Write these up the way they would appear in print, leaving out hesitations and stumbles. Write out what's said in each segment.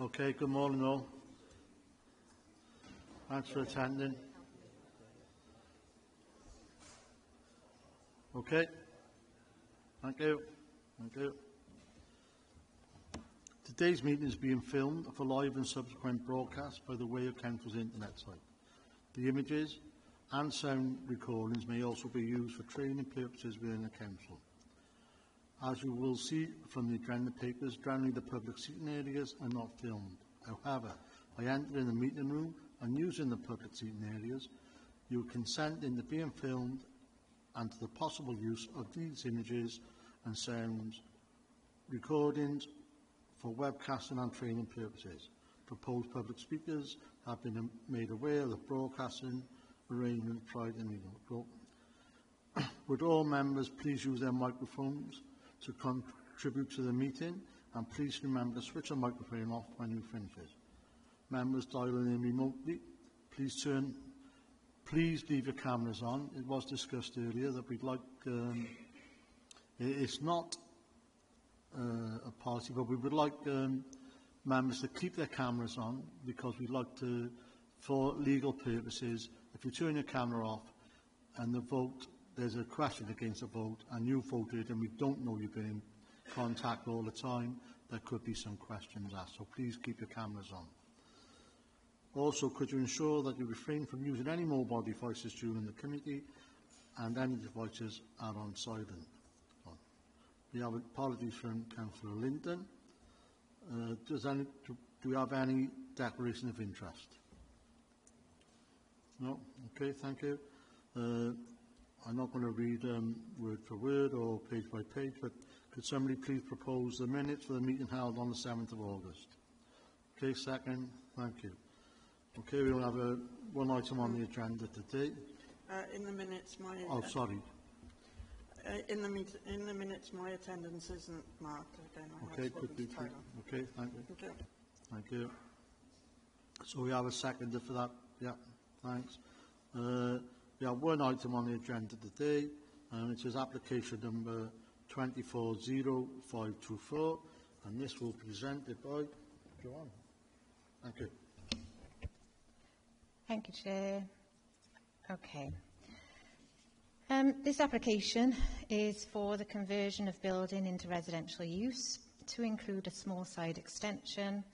Okay, good morning all. Thanks for attending. Okay, thank you. Thank you. Today's meeting is being filmed for live and subsequent broadcast by the way of Council's internet site. The images and sound recordings may also be used for training purposes within the Council. As you will see from the agenda papers, generally the public seating areas are not filmed. However, by entering the meeting room and using the public seating areas, you consent into being filmed and to the possible use of these images and sounds recordings for webcasting and training purposes. Proposed public speakers have been made aware of the broadcasting arrangement prior to the meeting. Would all members please use their microphones to contribute to the meeting, and please remember to switch the microphone off when you finish it. Members dialing in remotely, please leave your cameras on. It was discussed earlier that we'd like, it's not a policy, but we would like members to keep their cameras on, because we'd like to, for legal purposes, if you turn your camera off and the vote, there's a question against a vote and you voted and we don't know you've been in contact all the time, there could be some questions asked, so please keep your cameras on. Also, could you ensure that you refrain from using any mobile devices during the committee and any devices are on silent? We have apologies from Councillor Linton. Do we have any declaration of interest? No? Okay, thank you. I'm not going to read word for word or page by page, but could somebody please propose the minutes for the meeting held on the 7th of August? Okay, second. Thank you. Okay, we will have one item on the agenda today. In the minutes, sorry. In the minutes, my attendance isn't marked. I don't know. Okay, could be. Okay, thank you. Okay. Thank you. So we have a seconder for that. Yeah, thanks. We have one item on the agenda today, and it is application number 240524, and this will be presented by Joanne. Thank you. Thank you, Chair. Okay. This application is for the conversion of building into residential use to include a small side extension,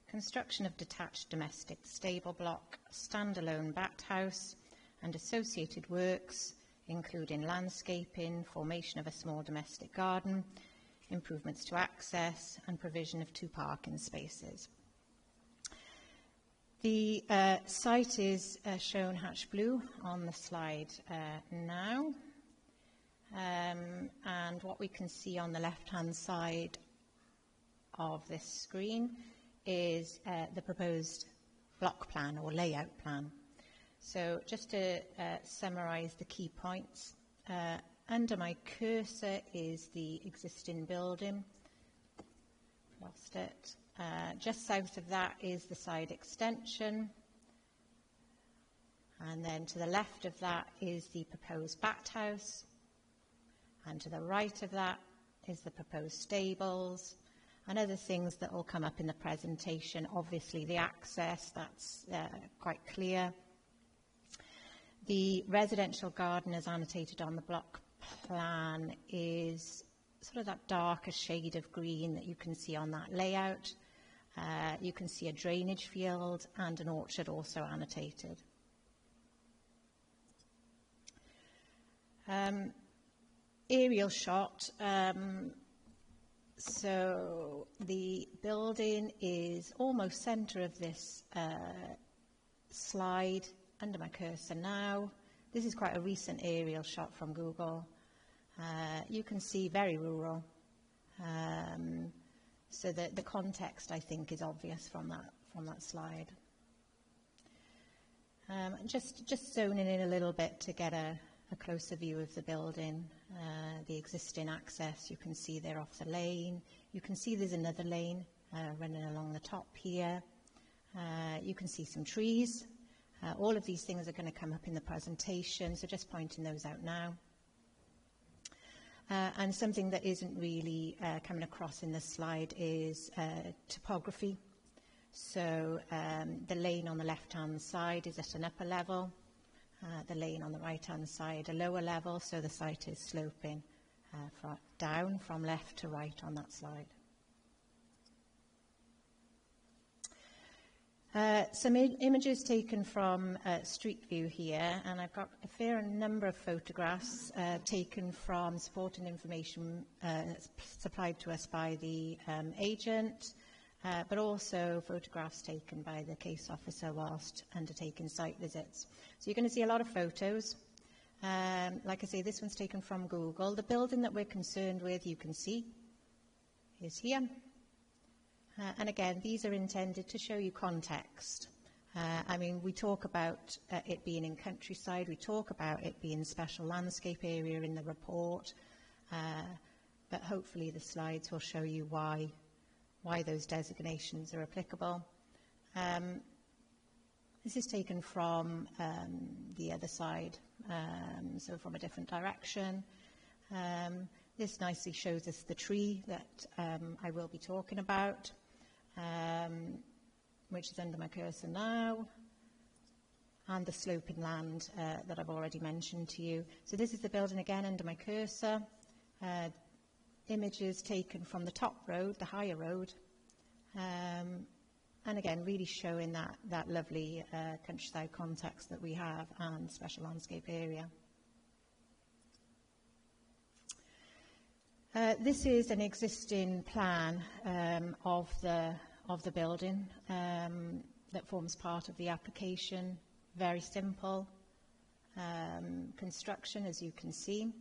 construction of detached domestic stable block, standalone bat house, and associated works, including landscaping, formation of a small domestic garden, improvements to access, and provision of 2 parking spaces. The site is shown hatch blue on the slide now, and what we can see on the left-hand side of this screen is the proposed block plan or layout plan. So just to summarise the key points, under my cursor is the existing building. Lost it. Just south of that is the side extension, and then to the left of that is the proposed bat house, and to the right of that is the proposed stables, and other things that will come up in the presentation. Obviously the access, that's quite clear. The residential garden as annotated on the block plan is sort of that darker shade of green that you can see on that layout. You can see a drainage field and an orchard also annotated. Aerial shot. So the building is almost centre of this slide under my cursor now. This is quite a recent aerial shot from Google. You can see very rural. So the context, I think, is obvious from that slide. Just zoning in a little bit to get a closer view of the building, the existing access. You can see there off the lane. You can see there's another lane running along the top here. You can see some trees. All of these things are going to come up in the presentation, so just pointing those out now. And something that isn't really coming across in this slide is topography. So the lane on the left-hand side is at an upper level, the lane on the right-hand side a lower level, so the site is sloping down from left to right on that slide. Some images taken from Street View here, and I've got a fair number of photographs taken from supporting information supplied to us by the agent, but also photographs taken by the case officer whilst undertaking site visits. So you're going to see a lot of photos. Like I say, this one's taken from Google. The building that we're concerned with, you can see, is here. And again, these are intended to show you context. I mean, we talk about it being in countryside, we talk about it being special landscape area in the report, but hopefully the slides will show you why those designations are applicable. This is taken from the other side, so from a different direction. This nicely shows us the tree that I will be talking about, which is under my cursor now, and the sloping land that I've already mentioned to you. So this is the building again under my cursor. Images taken from the top road, the higher road, and again really showing that lovely countryside context that we have and special landscape area. This is an existing plan of the building that forms part of the application. Very simple construction, as you can see.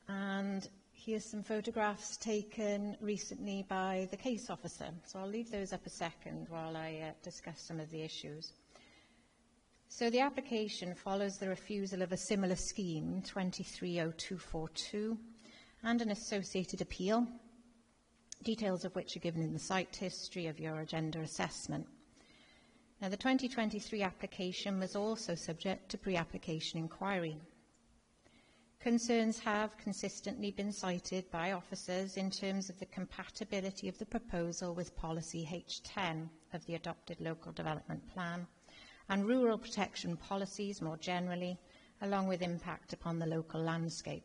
And here's some photographs taken recently by the case officer. So I'll leave those up a second while I discuss some of the issues. So the application follows the refusal of a similar scheme, 230242, and an associated appeal, details of which are given in the site history of your agenda assessment. Now, the 2023 application was also subject to pre-application inquiry. Concerns have consistently been cited by officers in terms of the compatibility of the proposal with policy H10 of the adopted local development plan, and rural protection policies more generally, along with impact upon the local landscape.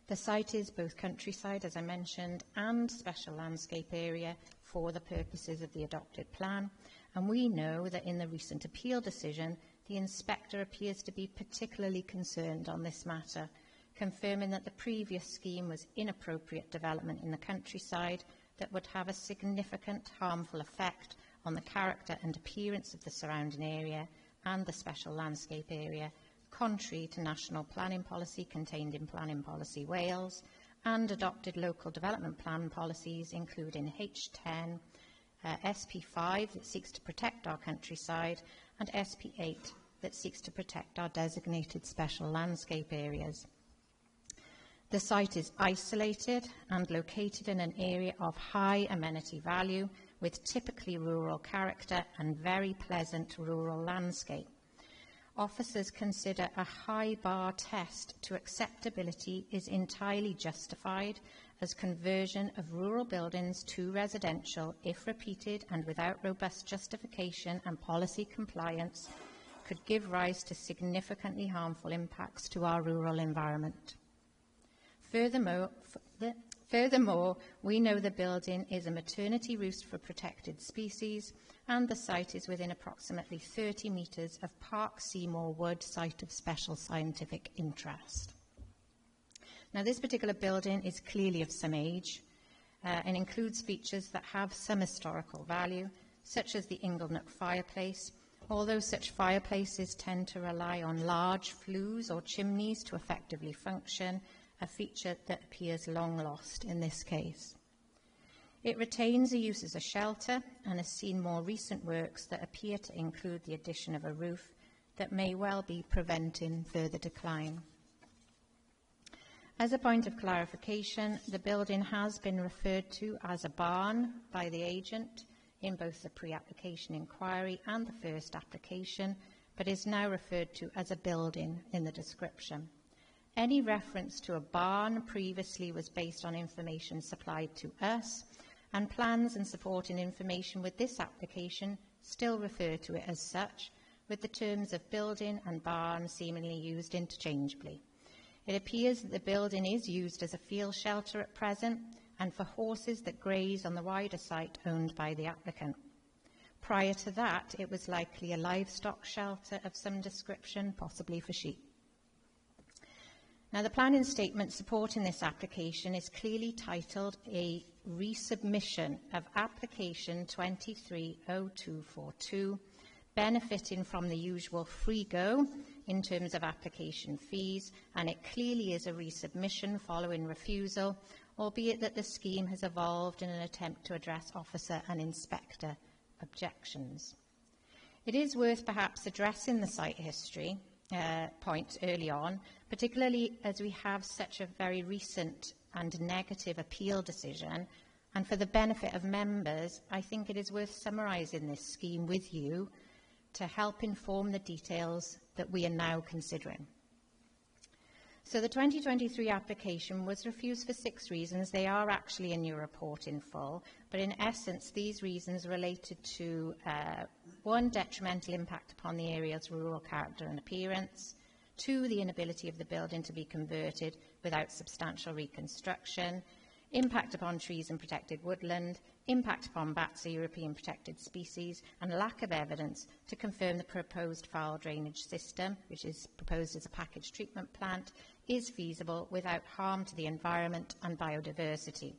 The site is both countryside, as I mentioned, and special landscape area for the purposes of the adopted plan, and we know that in the recent appeal decision, the inspector appears to be particularly concerned on this matter, confirming that the previous scheme was inappropriate development in the countryside that would have a significant harmful effect on the character and appearance of the surrounding area and the special landscape area, contrary to national planning policy contained in Planning Policy Wales and adopted local development plan policies, including H10, SP5 that seeks to protect our countryside, and SP8 that seeks to protect our designated special landscape areas. The site is isolated and located in an area of high amenity value with typically rural character and very pleasant rural landscape. Officers consider a high bar test to acceptability is entirely justified, as conversion of rural buildings to residential, if repeated and without robust justification and policy compliance, could give rise to significantly harmful impacts to our rural environment. Furthermore, we know the building is a maternity roost for protected species, and the site is within approximately 30 metres of Park Seymour Wood, site of special scientific interest. Now, this particular building is clearly of some age and includes features that have some historical value, such as the Inglenook fireplace, although such fireplaces tend to rely on large flues or chimneys to effectively function, a feature that appears long lost in this case. It retains a use as a shelter and has seen more recent works that appear to include the addition of a roof that may well be preventing further decline. As a point of clarification, the building has been referred to as a barn by the agent in both the pre-application inquiry and the first application, but is now referred to as a building in the description. Any reference to a barn previously was based on information supplied to us, and plans and supporting information with this application still refer to it as such, with the terms of building and barn seemingly used interchangeably. It appears that the building is used as a field shelter at present and for horses that graze on the wider site owned by the applicant. Prior to that, it was likely a livestock shelter of some description, possibly for sheep. Now, the planning statement supporting this application is clearly titled a resubmission of application 230242, benefiting from the usual free go in terms of application fees, and it clearly is a resubmission following refusal, albeit that the scheme has evolved in an attempt to address officer and inspector objections. It is worth perhaps addressing the site history point early on, particularly as we have such a very recent and negative appeal decision, and for the benefit of members, I think it is worth summarising this scheme with you to help inform the details that we are now considering. So the 2023 application was refused for 6 reasons. They are actually in your report in full, but in essence these reasons related to 1, detrimental impact upon the area's rural character and appearance, 2, the inability of the building to be converted without substantial reconstruction, impact upon trees and protected woodland, impact upon bats, a European protected species, and lack of evidence to confirm the proposed foul drainage system, which is proposed as a package treatment plant, is feasible without harm to the environment and biodiversity.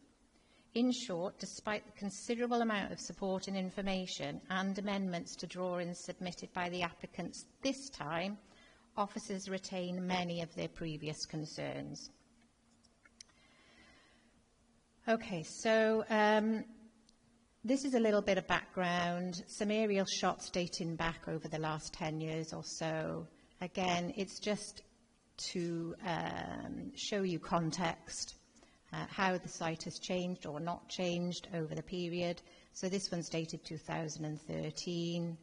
In short, despite the considerable amount of support and information and amendments to drawings submitted by the applicants this time, officers retain many of their previous concerns. Okay, so this is a little bit of background, some aerial shots dating back over the last 10 years or so. Again, it's just to show you context, how the site has changed or not changed over the period. So this one's dated 2013.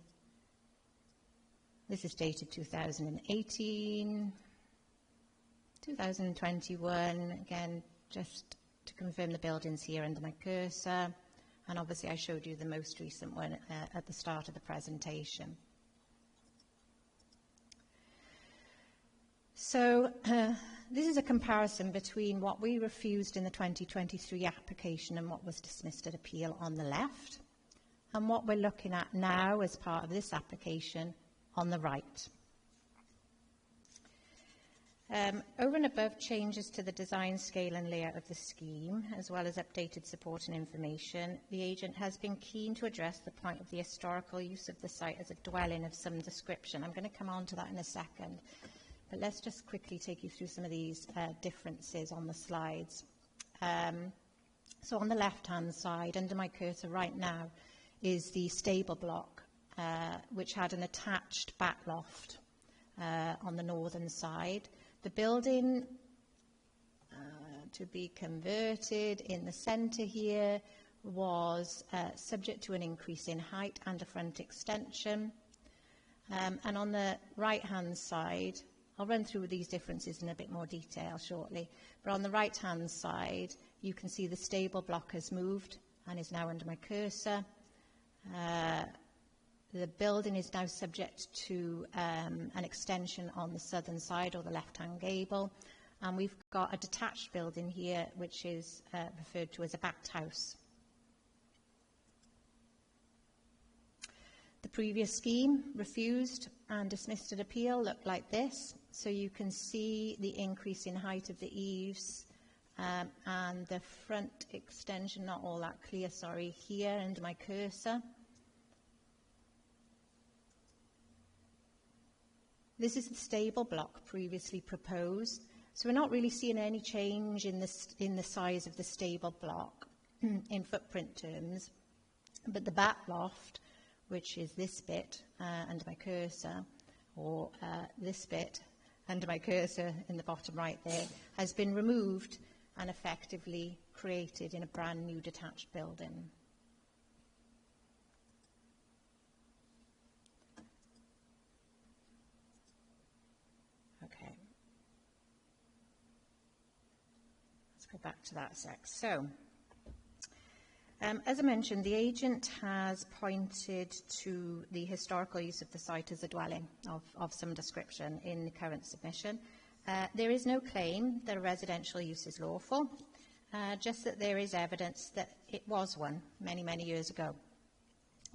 This is dated 2018, 2021, again, just to confirm the buildings here under my cursor. And obviously I showed you the most recent one at the start of the presentation. So this is a comparison between what we refused in the 2023 application and what was dismissed at appeal on the left, and what we're looking at now as part of this application on the right. Over and above changes to the design, scale and layout of the scheme, as well as updated support and information, the agent has been keen to address the point of the historical use of the site as a dwelling of some description. I'm going to come on to that in a second, but let's just quickly take you through some of these differences on the slides. So on the left-hand side, under my cursor right now, is the stable block, which had an attached back loft on the northern side. The building to be converted in the centre here was subject to an increase in height and a front extension. And on the right-hand side, I'll run through these differences in a bit more detail shortly, but on the right-hand side, you can see the stable block has moved and is now under my cursor. The building is now subject to an extension on the southern side or the left-hand gable, and we've got a detached building here which is referred to as a backed house. The previous scheme, refused and dismissed at appeal, looked like this. So you can see the increase in height of the eaves and the front extension, not all that clear, sorry, here under my cursor. This is the stable block previously proposed. So we're not really seeing any change in the size of the stable block in footprint terms, but the back loft, which is this bit under my cursor, or this bit under my cursor in the bottom right there, has been removed and effectively created in a brand new detached building. Go back to that sec. So, as I mentioned, the agent has pointed to the historical use of the site as a dwelling of some description in the current submission. There is no claim that a residential use is lawful, just that there is evidence that it was one many, many years ago.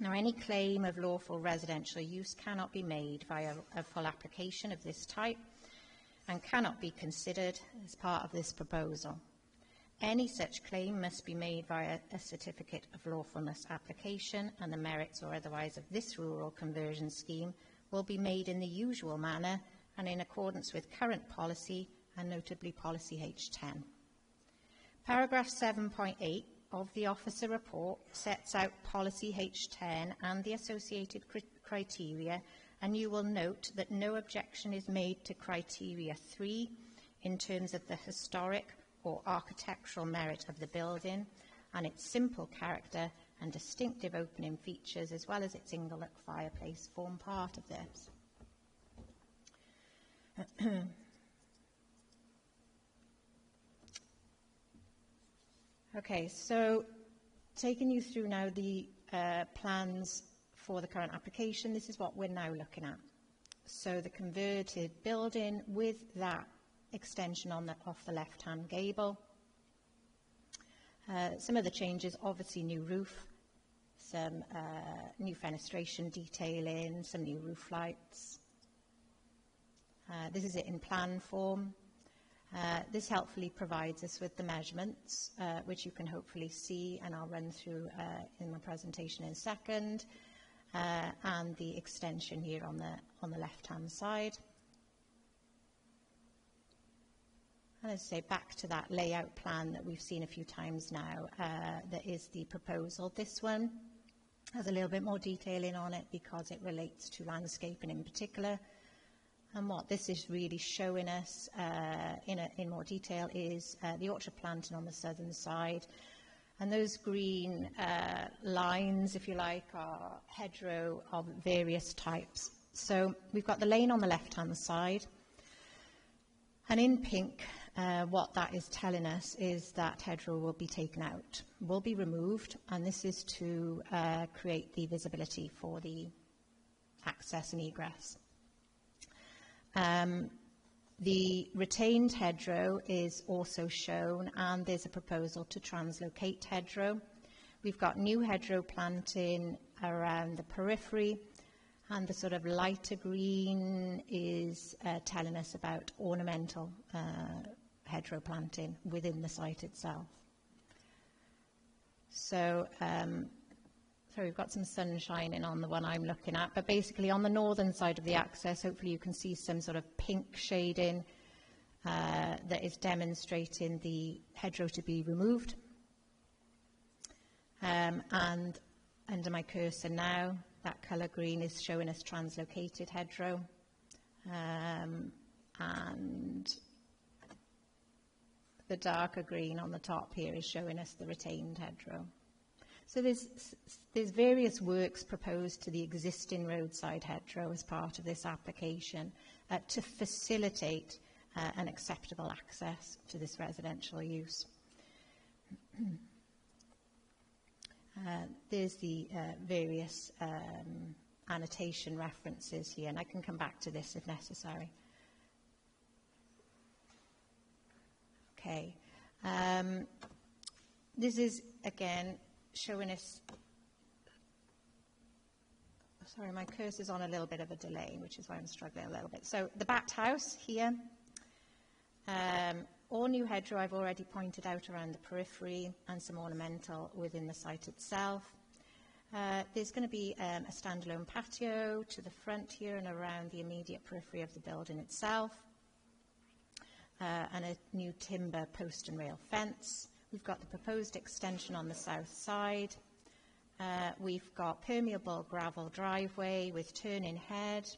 Now, any claim of lawful residential use cannot be made via a full application of this type and cannot be considered as part of this proposal. Any such claim must be made via a certificate of lawfulness application, and the merits or otherwise of this rural conversion scheme will be made in the usual manner and in accordance with current policy, and notably policy H10. Paragraph 7.8 of the officer report sets out policy H10 and the associated criteria, and you will note that no objection is made to criteria 3 in terms of the historic or architectural merit of the building, and its simple character and distinctive opening features, as well as its ingle-look fireplace, form part of this. Okay, so taking you through now the plans for the current application, this is what we're now looking at. So the converted building with that extension off the left-hand gable. Some of the changes, obviously new roof, some new fenestration detailing, some new roof lights. This is it in plan form. This helpfully provides us with the measurements, which you can hopefully see, and I'll run through in my presentation in a second, and the extension here on the left-hand side. And as I say, back to that layout plan that we've seen a few times now, that is the proposal. This one has a little bit more detailing on it because it relates to landscaping in particular. And what this is really showing us in more detail is the orchard planting on the southern side. And those green lines, if you like, are hedgerow of various types. So we've got the lane on the left-hand side. And in pink, what that is telling us is that hedgerow will be taken out, will be removed, and this is to create the visibility for the access and egress. The retained hedgerow is also shown, and there's a proposal to translocate hedgerow. We've got new hedgerow planting around the periphery, and the sort of lighter green is telling us about ornamental hedgerow planting within the site itself. So we've got some sun shining on the one I'm looking at, but basically on the northern side of the access, hopefully you can see some sort of pink shading that is demonstrating the hedgerow to be removed. And under my cursor now, that colour green is showing us translocated hedgerow, and the darker green on the top here is showing us the retained hedgerow. So there's various works proposed to the existing roadside hedgerow as part of this application to facilitate an acceptable access to this residential use. There's the various annotation references here, and I can come back to this if necessary. Okay. This is, again, showing us, sorry, my cursor's on a little bit of a delay, which is why I'm struggling a little bit. So the bat house here, all new hedgerow I've already pointed out around the periphery, and some ornamental within the site itself. There's going to be a standalone patio to the front here and around the immediate periphery of the building itself, and a new timber post and rail fence. We've got the proposed extension on the south side. We've got permeable gravel driveway with turning head,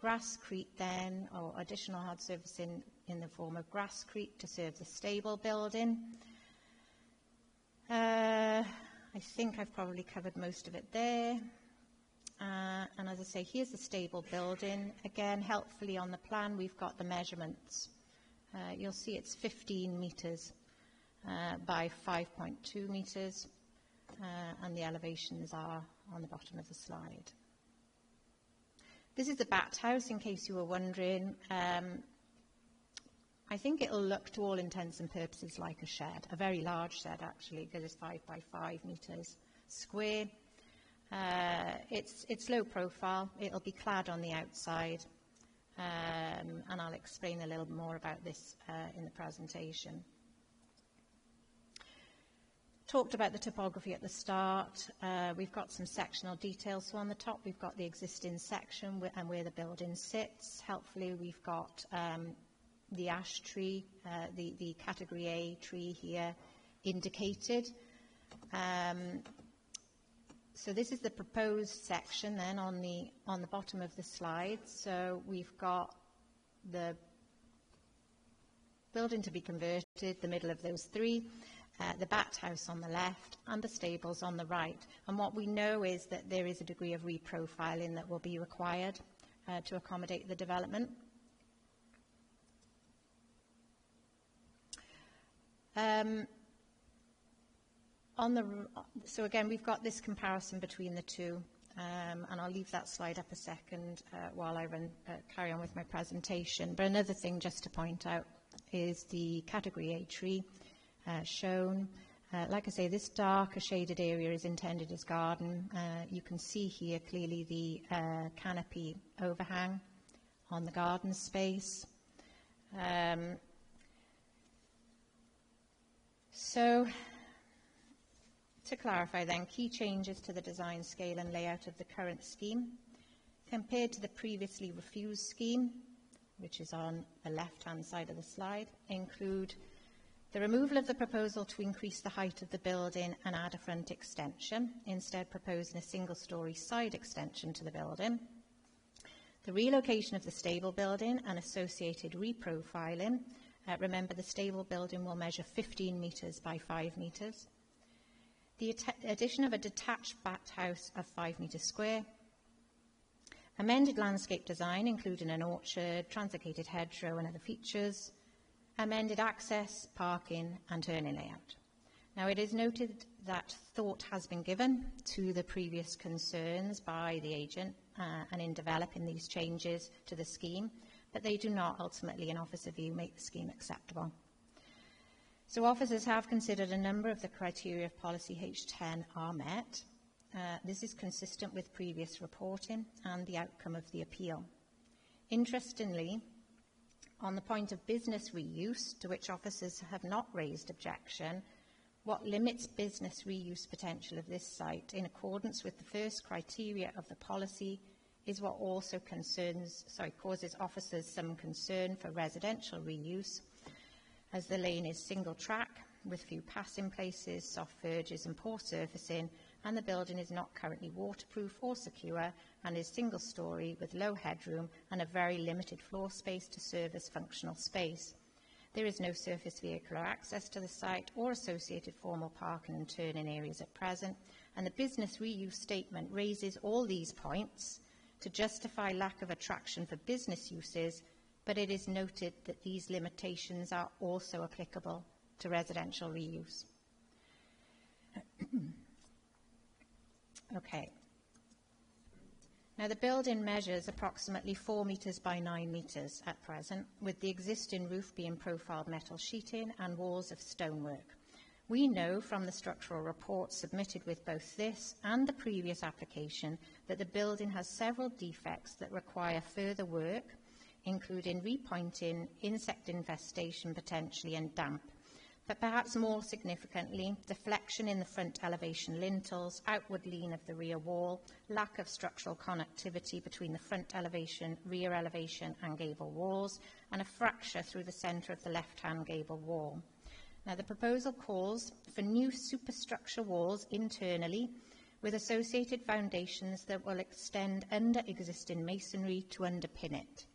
grasscrete then, or additional hard surface in the form of grasscrete to serve the stable building. I think I've probably covered most of it there. And as I say, here's the stable building. Again, helpfully on the plan, we've got the measurements. You'll see it's 15 metres by 5.2 metres, and the elevations are on the bottom of the slide. This is the bat house, in case you were wondering. I think it'll look, to all intents and purposes, like a shed, a very large shed actually, because it's 5 by 5 metres square. It's low profile. It'll be clad on the outside, and I'll explain a little more about this in the presentation. Talked about the topography at the start. We've got some sectional details. So on the top, we've got the existing section and where the building sits. Helpfully, we've got the ash tree, the category A tree here indicated. So this is the proposed section then on the bottom of the slide. So we've got the building to be converted, the middle of those three, the bat house on the left and the stables on the right. And what we know is that there is a degree of reprofiling that will be required to accommodate the development. So again, we've got this comparison between the two, and I'll leave that slide up a second while I carry on with my presentation. But another thing just to point out is the category A tree shown. Like I say, this darker shaded area is intended as garden. You can see here clearly the canopy overhang on the garden space. So, to clarify then, key changes to the design scale and layout of the current scheme compared to the previously refused scheme, which is on the left-hand side of the slide, include the removal of the proposal to increase the height of the building and add a front extension, instead proposing a single-storey side extension to the building, the relocation of the stable building and associated reprofiling. Remember, the stable building will measure 15 metres by 5 metres. The addition of a detached bat house of 5 metres square. Amended landscape design, including an orchard, translocated hedgerow and other features. Amended access, parking and turning layout. Now, it is noted that thought has been given to the previous concerns by the agent and in developing these changes to the scheme, but they do not ultimately, in officer view, make the scheme acceptable. So officers have considered a number of the criteria of policy H10 are met. This is consistent with previous reporting and the outcome of the appeal. Interestingly, on the point of business reuse, to which officers have not raised objection, what limits business reuse potential of this site in accordance with the first criteria of the policy is what also causes officers some concern for residential reuse, as the lane is single track with few passing places, soft verges and poor surfacing, and the building is not currently waterproof or secure and is single storey with low headroom and a very limited floor space to serve as functional space. There is no surface vehicular access to the site or associated formal parking and turning areas at present, and the business reuse statement raises all these points to justify lack of attraction for business uses, but it is noted that these limitations are also applicable to residential reuse. Okay. Now, the building measures approximately 4 metres by 9 metres at present, with the existing roof being profiled metal sheeting and walls of stonework. We know from the structural report submitted with both this and the previous application that the building has several defects that require further work, including repointing, insect infestation potentially and damp. But perhaps more significantly, deflection in the front elevation lintels, outward lean of the rear wall, lack of structural connectivity between the front elevation, rear elevation and gable walls, and a fracture through the centre of the left-hand gable wall. Now, the proposal calls for new superstructure walls internally with associated foundations that will extend under existing masonry to underpin it.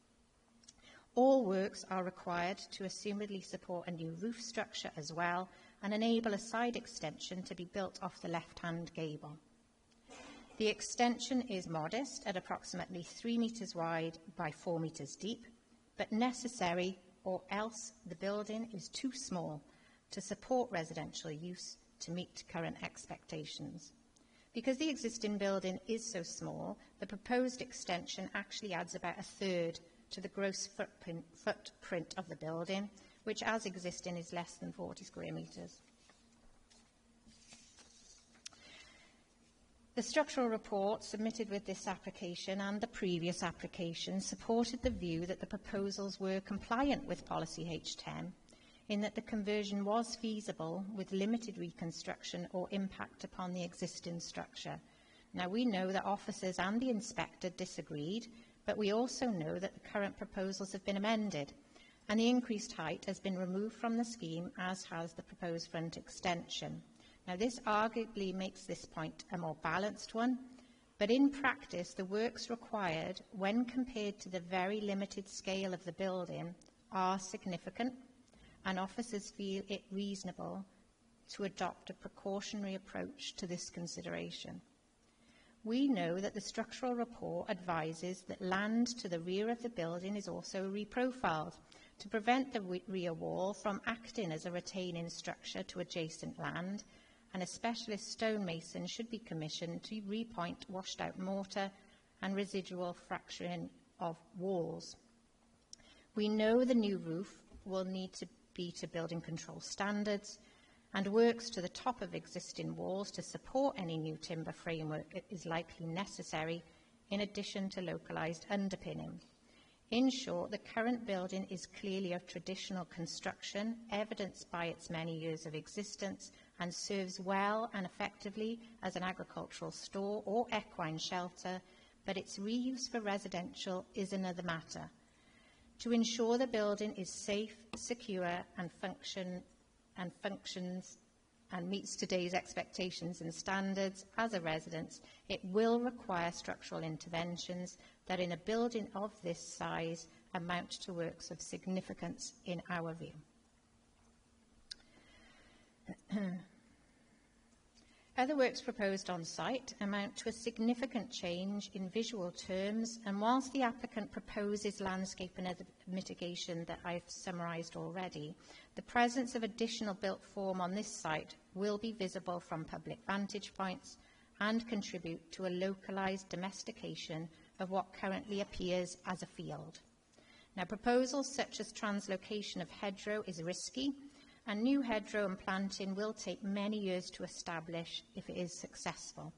All works are required to assumedly support a new roof structure as well and enable a side extension to be built off the left-hand gable. The extension is modest at approximately 3 metres wide by 4 metres deep, but necessary, or else the building is too small to support residential use to meet current expectations. Because the existing building is so small, the proposed extension actually adds about a third to the gross footprint of the building, which as existing is less than 40 square metres. The structural report submitted with this application and the previous application supported the view that the proposals were compliant with Policy H10, in that the conversion was feasible with limited reconstruction or impact upon the existing structure. Now, we know that officers and the inspector disagreed, but we also know that the current proposals have been amended, and the increased height has been removed from the scheme, as has the proposed front extension. Now, this arguably makes this point a more balanced one, but in practice, the works required, when compared to the very limited scale of the building, are significant, and officers feel it reasonable to adopt a precautionary approach to this consideration. We know that the structural report advises that land to the rear of the building is also reprofiled to prevent the rear wall from acting as a retaining structure to adjacent land, and a specialist stonemason should be commissioned to repoint washed-out mortar and residual fracturing of walls. We know the new roof will need to be to building control standards, and works to the top of existing walls to support any new timber framework is likely necessary, in addition to localised underpinning. In short, the current building is clearly of traditional construction, evidenced by its many years of existence, and serves well and effectively as an agricultural store or equine shelter, but its reuse for residential is another matter. To ensure the building is safe, secure, and functions and meets today's expectations and standards as a residence, it will require structural interventions that in a building of this size amount to works of significance in our view. Other works proposed on site amount to a significant change in visual terms, and whilst the applicant proposes landscape and other mitigation that I've summarised already, the presence of additional built form on this site will be visible from public vantage points and contribute to a localised domestication of what currently appears as a field. Now, proposals such as translocation of hedgerow is risky, and new hedgerow and planting will take many years to establish if it is successful.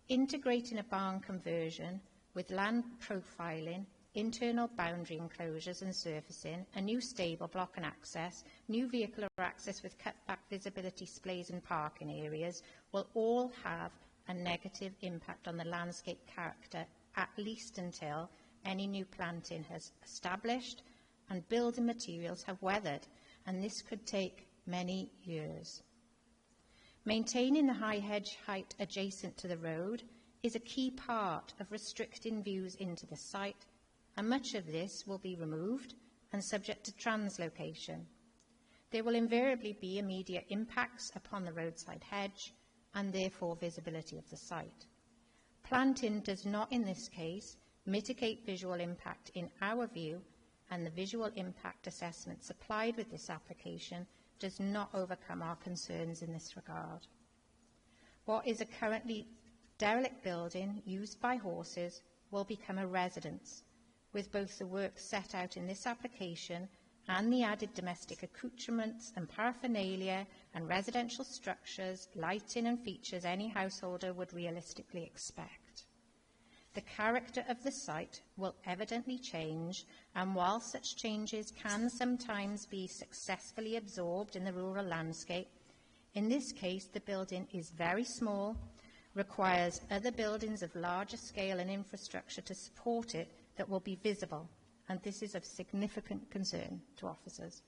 Integrating a barn conversion with land profiling, internal boundary enclosures and surfacing, a new stable block and access, new vehicular access with cut-back visibility splays and parking areas will all have a negative impact on the landscape character, at least until any new planting has established and building materials have weathered, and this could take many years. Maintaining the high hedge height adjacent to the road is a key part of restricting views into the site, and much of this will be removed and subject to translocation. There will invariably be immediate impacts upon the roadside hedge and therefore visibility of the site. Planting does not, in this case, mitigate visual impact in our view, and the visual impact assessment supplied with this application does not overcome our concerns in this regard. What is a currently derelict building used by horses will become a residence, with both the work set out in this application and the added domestic accoutrements and paraphernalia and residential structures, lighting and features any householder would realistically expect. The character of the site will evidently change, and while such changes can sometimes be successfully absorbed in the rural landscape, in this case the building is very small, requires other buildings of larger scale and infrastructure to support it that will be visible, and this is of significant concern to officers.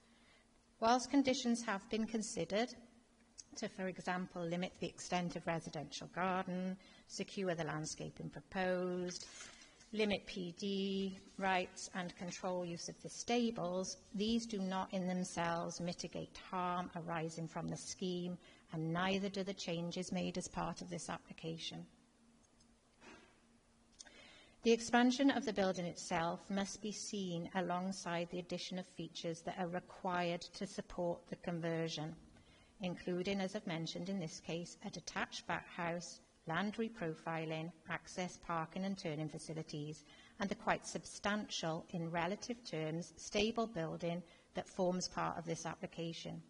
Whilst conditions have been considered to, for example, limit the extent of residential garden, secure the landscaping proposed, limit PD rights and control use of the stables, these do not in themselves mitigate harm arising from the scheme, and neither do the changes made as part of this application. The expansion of the building itself must be seen alongside the addition of features that are required to support the conversion, including, as I've mentioned in this case, a detached back house, land reprofiling, access parking and turning facilities, and the quite substantial, in relative terms, stable building that forms part of this application.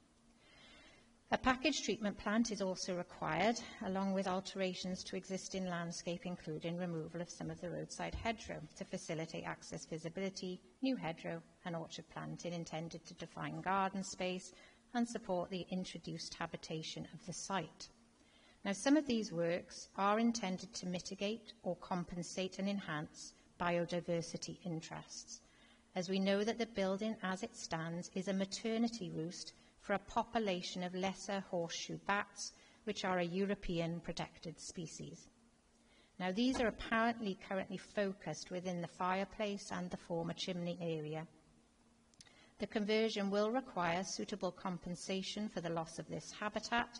A package treatment plant is also required, along with alterations to existing landscape, including removal of some of the roadside hedgerow to facilitate access visibility, new hedgerow and orchard planting intended to define garden space and support the introduced habitation of the site. Now, some of these works are intended to mitigate or compensate and enhance biodiversity interests, as we know that the building as it stands is a maternity roost for a population of lesser horseshoe bats, which are a European protected species. Now, these are apparently currently focused within the fireplace and the former chimney area. The conversion will require suitable compensation for the loss of this habitat,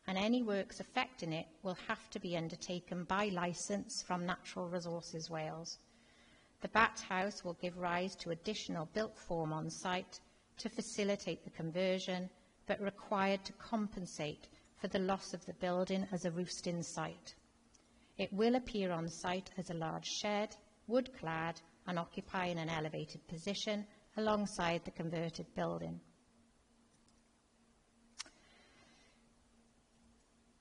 and any works affecting it will have to be undertaken by licence from Natural Resources Wales. The bat house will give rise to additional built form on site to facilitate the conversion, but required to compensate for the loss of the building as a roosting site. It will appear on site as a large shed, wood-clad and occupying an elevated position alongside the converted building.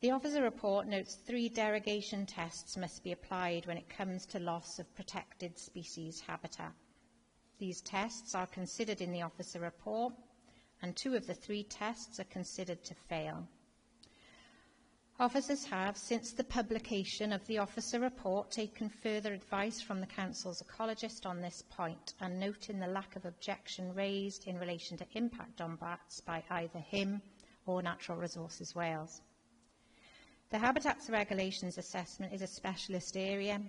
The officer report notes 3 derogation tests must be applied when it comes to loss of protected species habitat. These tests are considered in the officer report, and 2 of the 3 tests are considered to fail. Officers have, since the publication of the officer report, taken further advice from the Council's ecologist on this point, and noting the lack of objection raised in relation to impact on bats by either him or Natural Resources Wales. The Habitats Regulations assessment is a specialist area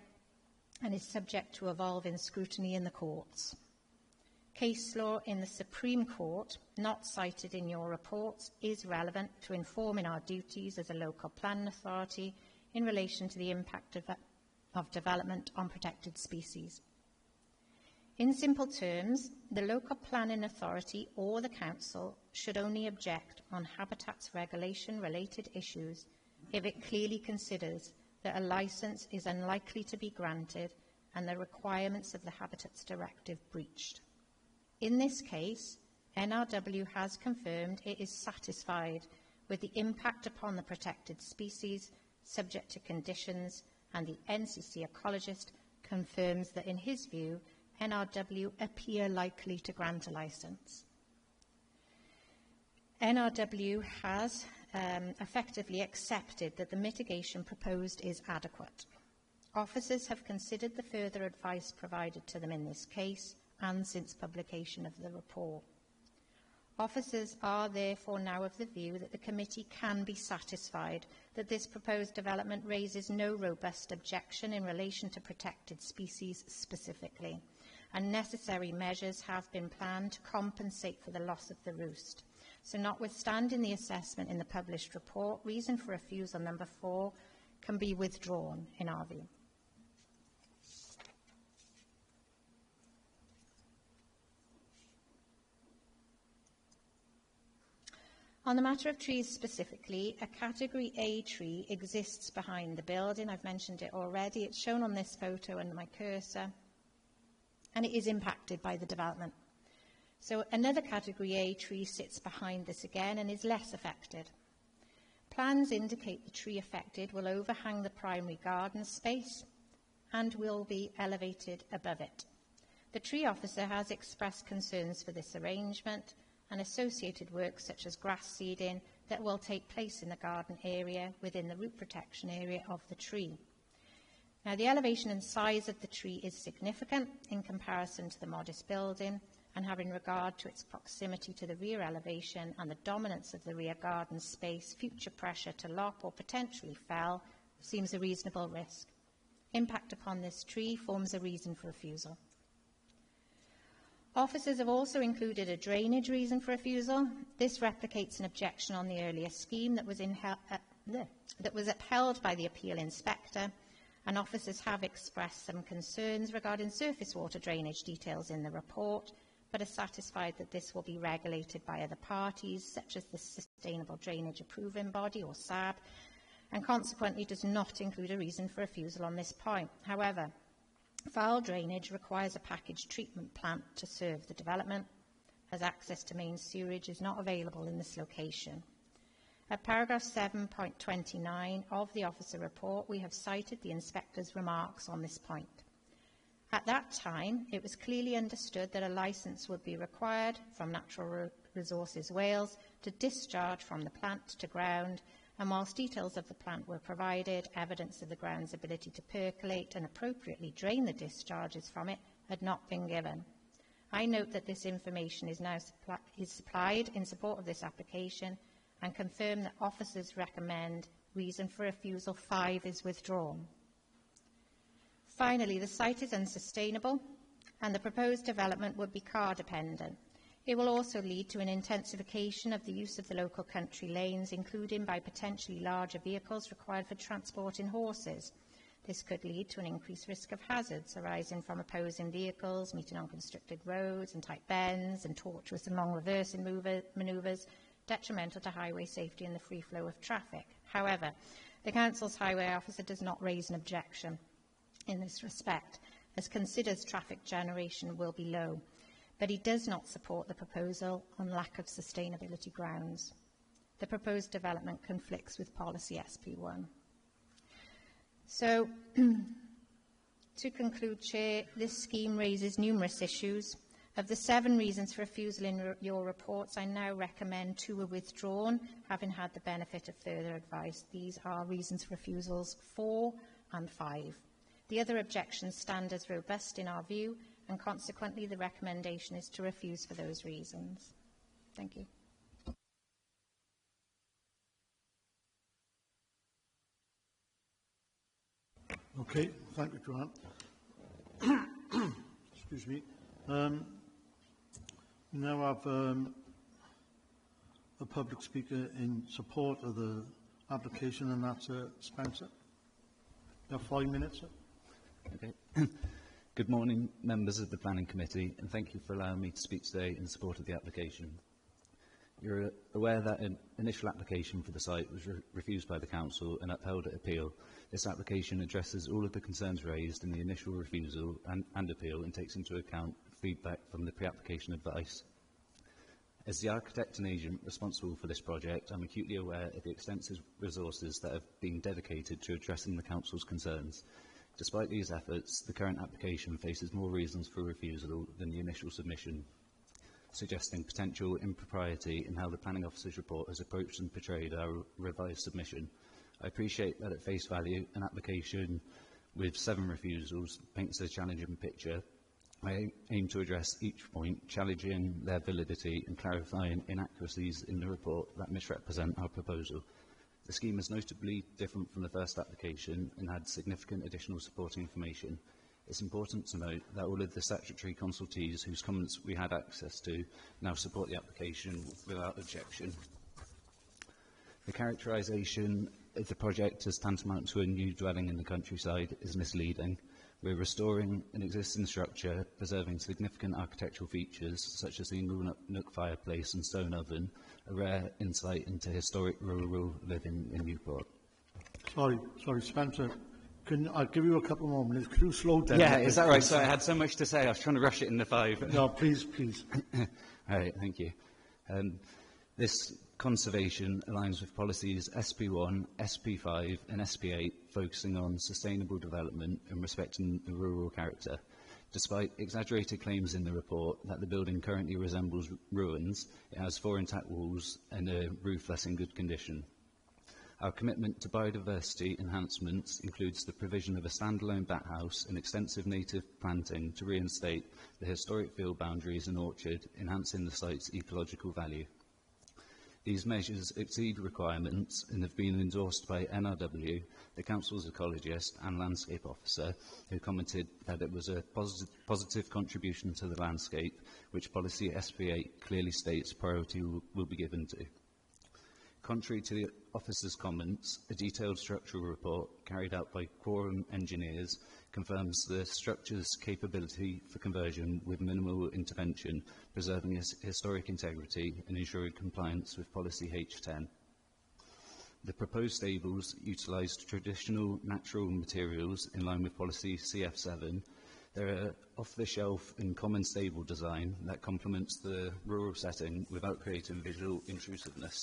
and is subject to evolving scrutiny in the courts. Case law in the Supreme Court, not cited in your reports, is relevant to informing our duties as a local planning authority in relation to the impact of development on protected species. In simple terms, the local planning authority or the council should only object on habitats regulation related issues if it clearly considers that a licence is unlikely to be granted and the requirements of the Habitats Directive breached. In this case, NRW has confirmed it is satisfied with the impact upon the protected species subject to conditions, and the NCC ecologist confirms that, in his view, NRW appear likely to grant a licence. NRW has effectively accepted that the mitigation proposed is adequate. Officers have considered the further advice provided to them in this case and since publication of the report. Officers are therefore now of the view that the committee can be satisfied that this proposed development raises no robust objection in relation to protected species specifically, and necessary measures have been planned to compensate for the loss of the roost. So, notwithstanding the assessment in the published report, reason for refusal number 4 can be withdrawn in our view. On the matter of trees specifically, a Category A tree exists behind the building. I've mentioned it already. It's shown on this photo under my cursor, and it is impacted by the development. So another Category A tree sits behind this again and is less affected. Plans indicate the tree affected will overhang the primary garden space and will be elevated above it. The tree officer has expressed concerns for this arrangement and associated works such as grass seeding that will take place in the garden area within the root protection area of the tree. Now, the elevation and size of the tree is significant in comparison to the modest building, and having regard to its proximity to the rear elevation and the dominance of the rear garden space, future pressure to lop or potentially fell seems a reasonable risk. Impact upon this tree forms a reason for refusal. Officers have also included a drainage reason for refusal. This replicates an objection on the earlier scheme that was upheld by the appeal inspector, and officers have expressed some concerns regarding surface water drainage details in the report, but are satisfied that this will be regulated by other parties, such as the Sustainable Drainage Approving Body, or SAB, and consequently does not include a reason for refusal on this point. However, foul drainage requires a packaged treatment plant to serve the development, as access to main sewerage is not available in this location. At paragraph 7.29 of the officer report, we have cited the inspector's remarks on this point. At that time, it was clearly understood that a licence would be required from Natural Resources Wales to discharge from the plant to ground, and whilst details of the plant were provided, evidence of the ground's ability to percolate and appropriately drain the discharges from it had not been given. I note that this information is now supplied in support of this application, and confirm that officers recommend reason for refusal 5 is withdrawn. Finally, the site is unsustainable and the proposed development would be car dependent. It will also lead to an intensification of the use of the local country lanes, including by potentially larger vehicles required for transporting horses. This could lead to an increased risk of hazards arising from opposing vehicles, meeting on constricted roads and tight bends, and tortuous and long reversing manoeuvres, detrimental to highway safety and the free flow of traffic. However, the Council's highway officer does not raise an objection in this respect, as considers traffic generation will be low, but he does not support the proposal on lack of sustainability grounds. The proposed development conflicts with policy SP1. So, to conclude, Chair, this scheme raises numerous issues. Of the 7 reasons for refusal in your reports, I now recommend 2 are withdrawn, having had the benefit of further advice. These are reasons for refusals 4 and 5. The other objections stand as robust in our view, and consequently the recommendation is to refuse for those reasons. Thank you. Okay, thank you, Joanne. Excuse me. Now I've a public speaker in support of the application, and that's Spencer. You have 5 minutes, sir. Okay. Good morning, members of the Planning Committee, and thank you for allowing me to speak today in support of the application. You're aware that an initial application for the site was refused by the Council and upheld at appeal. This application addresses all of the concerns raised in the initial refusal and appeal, and takes into account feedback from the pre-application advice. As the architect and agent responsible for this project, I'm acutely aware of the extensive resources that have been dedicated to addressing the Council's concerns. Despite these efforts, the current application faces more reasons for refusal than the initial submission, suggesting potential impropriety in how the Planning Officer's report has approached and portrayed our revised submission. I appreciate that at face value, an application with 7 refusals paints a challenging picture. I aim to address each point, challenging their validity and clarifying inaccuracies in the report that misrepresent our proposal. The scheme is notably different from the first application and had significant additional supporting information. It's important to note that all of the statutory consultees whose comments we had access to now support the application without objection. The characterisation of the project as tantamount to a new dwelling in the countryside is misleading. We're restoring an existing structure, preserving significant architectural features such as the ingle nook fireplace and stone oven, a rare insight into historic rural living in Newport. Sorry, Spencer. I'll give you a couple more minutes. Could you slow down? Yeah, is that right? So I had so much to say. I was trying to rush it in the 5. No, please, please. All right, thank you. This conservation aligns with policies SP1, SP5 and SP8, focusing on sustainable development and respecting the rural character. Despite exaggerated claims in the report that the building currently resembles ruins, it has 4 intact walls and a roof that's in good condition. Our commitment to biodiversity enhancements includes the provision of a standalone bat house and extensive native planting to reinstate the historic field boundaries and orchard, enhancing the site's ecological value. These measures exceed requirements and have been endorsed by NRW, the Council's ecologist and landscape officer, who commented that it was a positive contribution to the landscape, which policy SP8 clearly states priority will be given to. Contrary to the officer's comments, a detailed structural report carried out by Quorum Engineers confirms the structure's capability for conversion with minimal intervention, preserving its historic integrity and ensuring compliance with Policy H10. The proposed stables utilised traditional natural materials in line with Policy CF7. They're an off-the-shelf and common stable design that complements the rural setting without creating visual intrusiveness.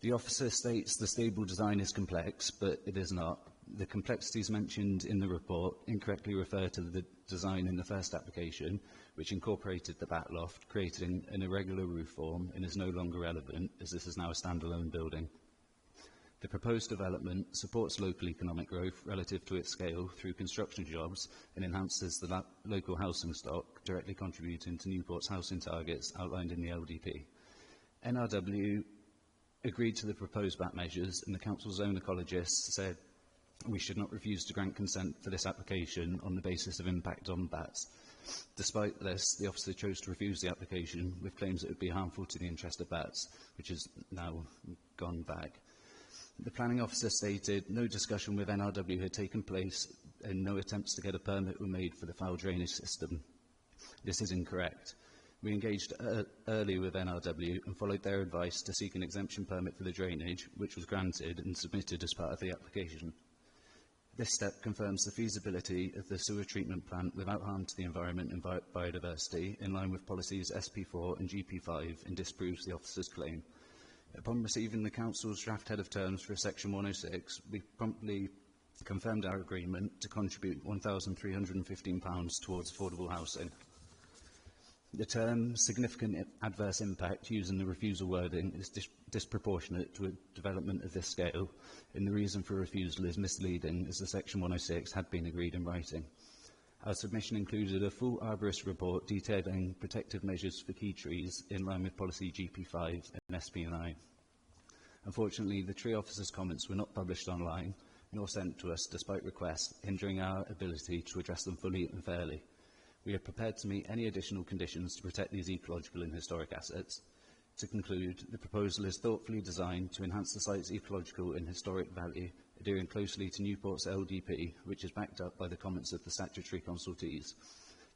The officer states the stable design is complex, but it is not. The complexities mentioned in the report incorrectly refer to the design in the first application, which incorporated the back loft, creating an irregular roof form, and is no longer relevant, as this is now a standalone building. The proposed development supports local economic growth relative to its scale through construction jobs and enhances the local housing stock, directly contributing to Newport's housing targets outlined in the LDP. NRW agreed to the proposed BAT measures, and the council's own ecologist said we should not refuse to grant consent for this application on the basis of impact on bats. Despite this, the officer chose to refuse the application with claims that it would be harmful to the interest of bats, which has now gone back. The planning officer stated no discussion with NRW had taken place and no attempts to get a permit were made for the foul drainage system. This is incorrect. We engaged early with NRW and followed their advice to seek an exemption permit for the drainage, which was granted and submitted as part of the application. This step confirms the feasibility of the sewer treatment plant without harm to the environment and biodiversity, in line with policies SP4 and GP5, and disproves the officer's claim. Upon receiving the Council's draft head of terms for Section 106, we promptly confirmed our agreement to contribute £1,315 towards affordable housing. The term significant adverse impact using the refusal wording is disproportionate to a development of this scale, and the reason for refusal is misleading, as the Section 106 had been agreed in writing. Our submission included a full arborist report detailing protective measures for key trees in line with Policy GP5 and SP9. Unfortunately, the tree officer's comments were not published online, nor sent to us despite requests, hindering our ability to address them fully and fairly. We are prepared to meet any additional conditions to protect these ecological and historic assets. To conclude, the proposal is thoughtfully designed to enhance the site's ecological and historic value, adhering closely to Newport's LDP, which is backed up by the comments of the statutory consultees.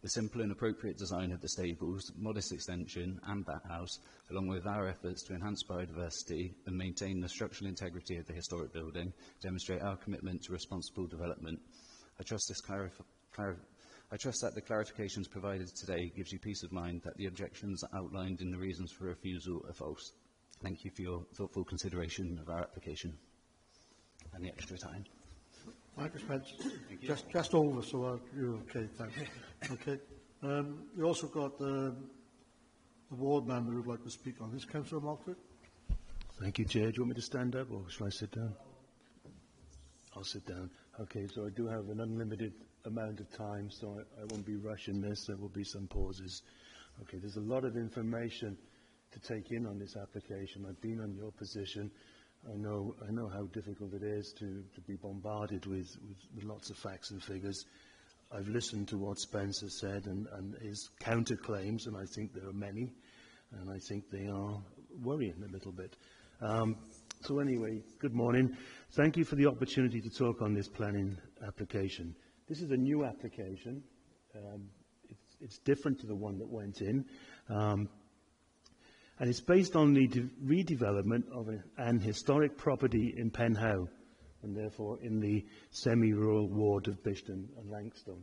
The simple and appropriate design of the stables, modest extension and bat house, along with our efforts to enhance biodiversity and maintain the structural integrity of the historic building, demonstrate our commitment to responsible development. I trust that the clarifications provided today gives you peace of mind that the objections outlined in the reasons for refusal are false. Thank you for your thoughtful consideration of our application and the extra time. Michael Spence, just over, so you're okay, thanks. Okay. We also got the ward member who would like to speak on this. Councillor Mockford. Thank you, Chair. Do you want me to stand up or shall I sit down? I'll sit down. Okay, so I do have an unlimited amount of time, so I won't be rushing this. There will be some pauses. Okay, there's a lot of information to take in on this application. I've been in your position. I know how difficult it is to be bombarded with lots of facts and figures. I've listened to what Spencer said and his counterclaims, and I think there are many, and I think they are worrying a little bit. So anyway, good morning. Thank you for the opportunity to talk on this planning application. This is a new application. It's different to the one that went in. And it's based on the redevelopment of an historic property in Penhow, and therefore in the semi-rural ward of Bishton and Langstone.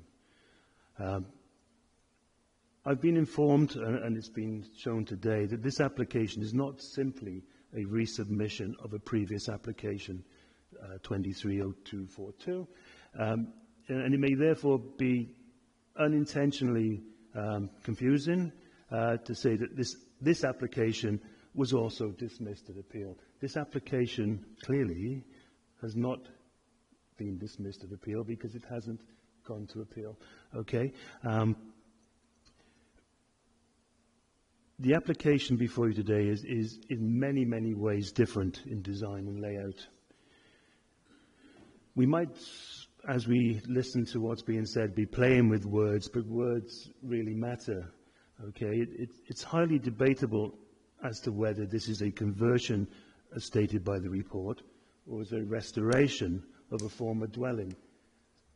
I've been informed, and it's been shown today, that this application is not simply a resubmission of a previous application, 230242, and it may therefore be unintentionally confusing to say that this application was also dismissed at appeal. This application clearly has not been dismissed at appeal because it hasn't gone to appeal. Okay. The application before you today is in many, many ways different in design and layout. We might, as we listen to what's being said, be playing with words, but words really matter. Okay, it's highly debatable as to whether this is a conversion, as stated by the report, or is a restoration of a former dwelling.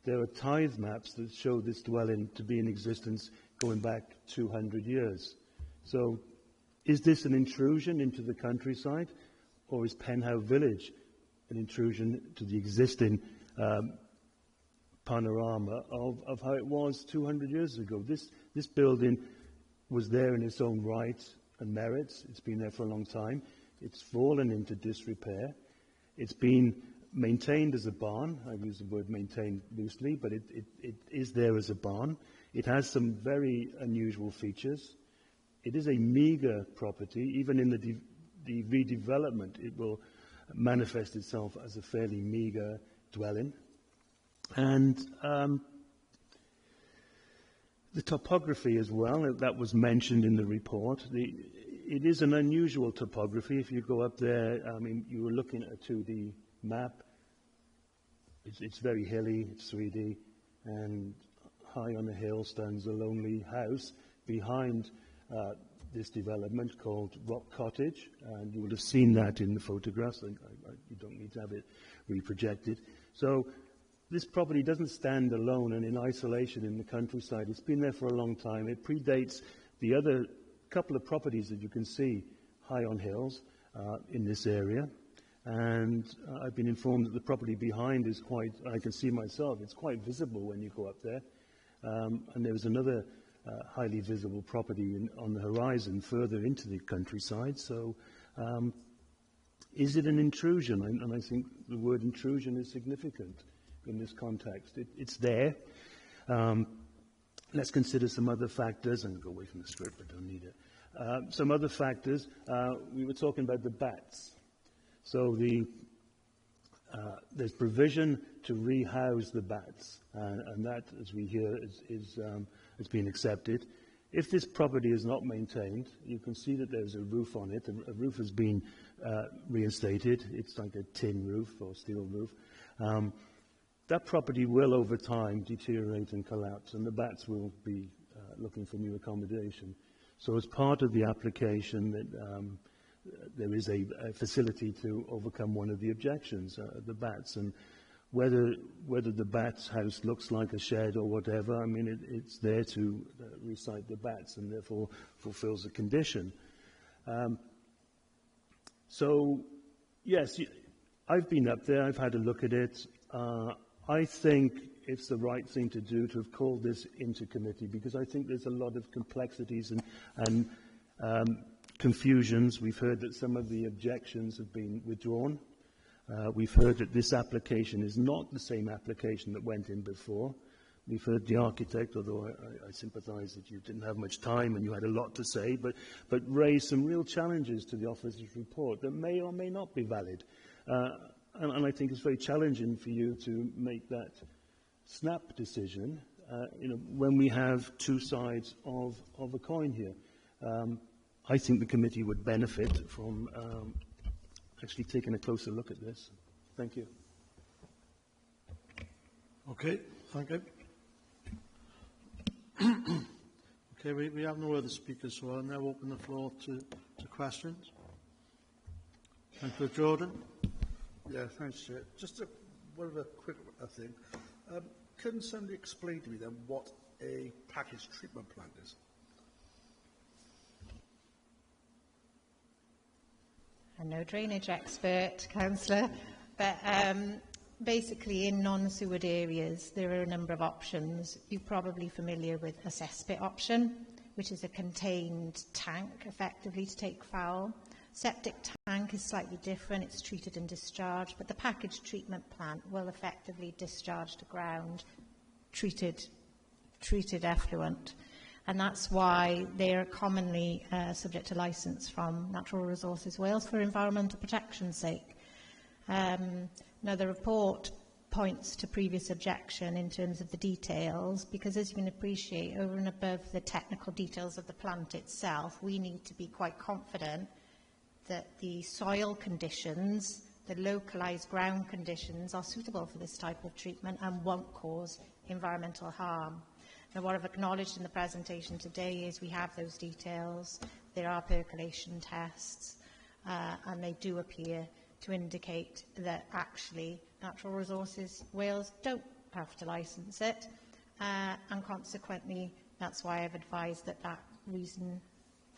There are tithe maps that show this dwelling to be in existence going back 200 years. So is this an intrusion into the countryside, or is Penhow Village an intrusion to the existing panorama of how it was 200 years ago? This building was there in its own right and merits. It's been there for a long time. It's fallen into disrepair. It's been maintained as a barn. I use the word maintained loosely, but it is there as a barn. It has some very unusual features. It is a meagre property. Even in the redevelopment, it will manifest itself as a fairly meagre dwelling. And the topography as well, that was mentioned in the report. It is an unusual topography. If you go up there, I mean, you were looking at a 2D map. It's very hilly, it's 3D, and high on a hill stands a lonely house behind this development called Rock Cottage, and you will have seen that in the photographs. You don't need to have it reprojected. So this property doesn't stand alone and in isolation in the countryside. It's been there for a long time. It predates the other couple of properties that you can see high on hills in this area. And I've been informed that the property behind is quite, I can see myself, it's quite visible when you go up there. And there's another highly visible property on the horizon further into the countryside. So is it an intrusion? And I think the word intrusion is significant in this context. It's there. Let's consider some other factors, and go away from the script, I don't need it. Some other factors, we were talking about the bats. So there's provision to rehouse the bats, and that, as we hear, has been accepted. If this property is not maintained, you can see that there's a roof on it. A roof has been reinstated. It's like a tin roof or steel roof. That property will, over time, deteriorate and collapse, and the bats will be looking for new accommodation. So as part of the application, there is a facility to overcome one of the objections, the bats. And whether the bats house looks like a shed or whatever, I mean, it's there to recite the bats and therefore fulfills the condition. So, yes, I've been up there, I've had a look at it. I think it's the right thing to do to have called this into committee, because I think there's a lot of complexities and confusions. We've heard that some of the objections have been withdrawn. We've heard that this application is not the same application that went in before. We've heard the architect, although I sympathise that you didn't have much time and you had a lot to say, but raised some real challenges to the officer's report that may or may not be valid. And I think it's very challenging for you to make that snap decision, when we have two sides of a coin here. I think the committee would benefit from actually taking a closer look at this. Thank you. Okay, thank you. Okay, we have no other speakers, so I'll now open the floor to questions. Councillor Jordan. Yeah, thanks, Chair. Just a quick thing. Can somebody explain to me then what a package treatment plant is? I'm no drainage expert, Councillor, but basically in non-sewered areas there are a number of options. You're probably familiar with a cesspit option, which is a contained tank, effectively, to take foul. Septic tank is slightly different, it's treated and discharged, but the packaged treatment plant will effectively discharge to ground treated effluent. And that's why they are commonly subject to licence from Natural Resources Wales for environmental protection's sake. Now, the report points to previous objection in terms of the details, because as you can appreciate, over and above the technical details of the plant itself, we need to be quite confident that the soil conditions, the localised ground conditions, are suitable for this type of treatment and won't cause environmental harm. Now, what I've acknowledged in the presentation today is we have those details. there are percolation tests, and they do appear to indicate that actually Natural Resources Wales don't have to licence it, and consequently that's why I've advised that that reason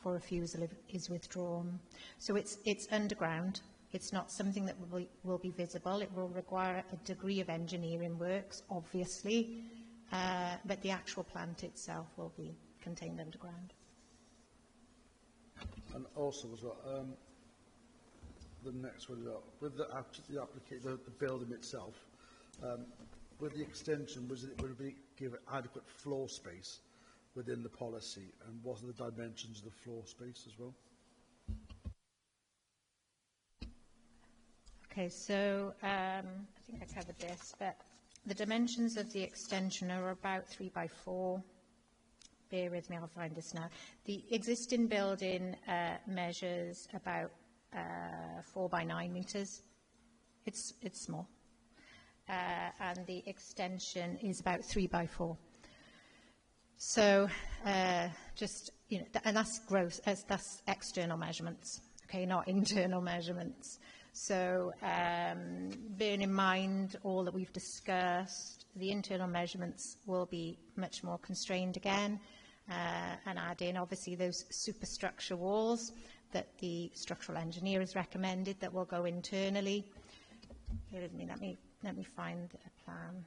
for refusal is withdrawn. So it's underground. It's not something that will be visible. It will require a degree of engineering works, obviously, but the actual plant itself will be contained underground. And also as well, the next one, with the building itself, with the extension, would it be give adequate floor space within the policy, and what are the dimensions of the floor space as well? Okay, so I think I covered this, but the dimensions of the extension are about 3 by 4. Bear with me, I'll find this now. The existing building measures about 4 by 9 metres. It's small. And the extension is about 3 by 4. So just, you know, and that's gross, that's external measurements, okay, not internal measurements. So bearing in mind all that we've discussed, the internal measurements will be much more constrained again, and add in obviously those superstructure walls that the structural engineer has recommended that will go internally. Here with me, let me find a plan.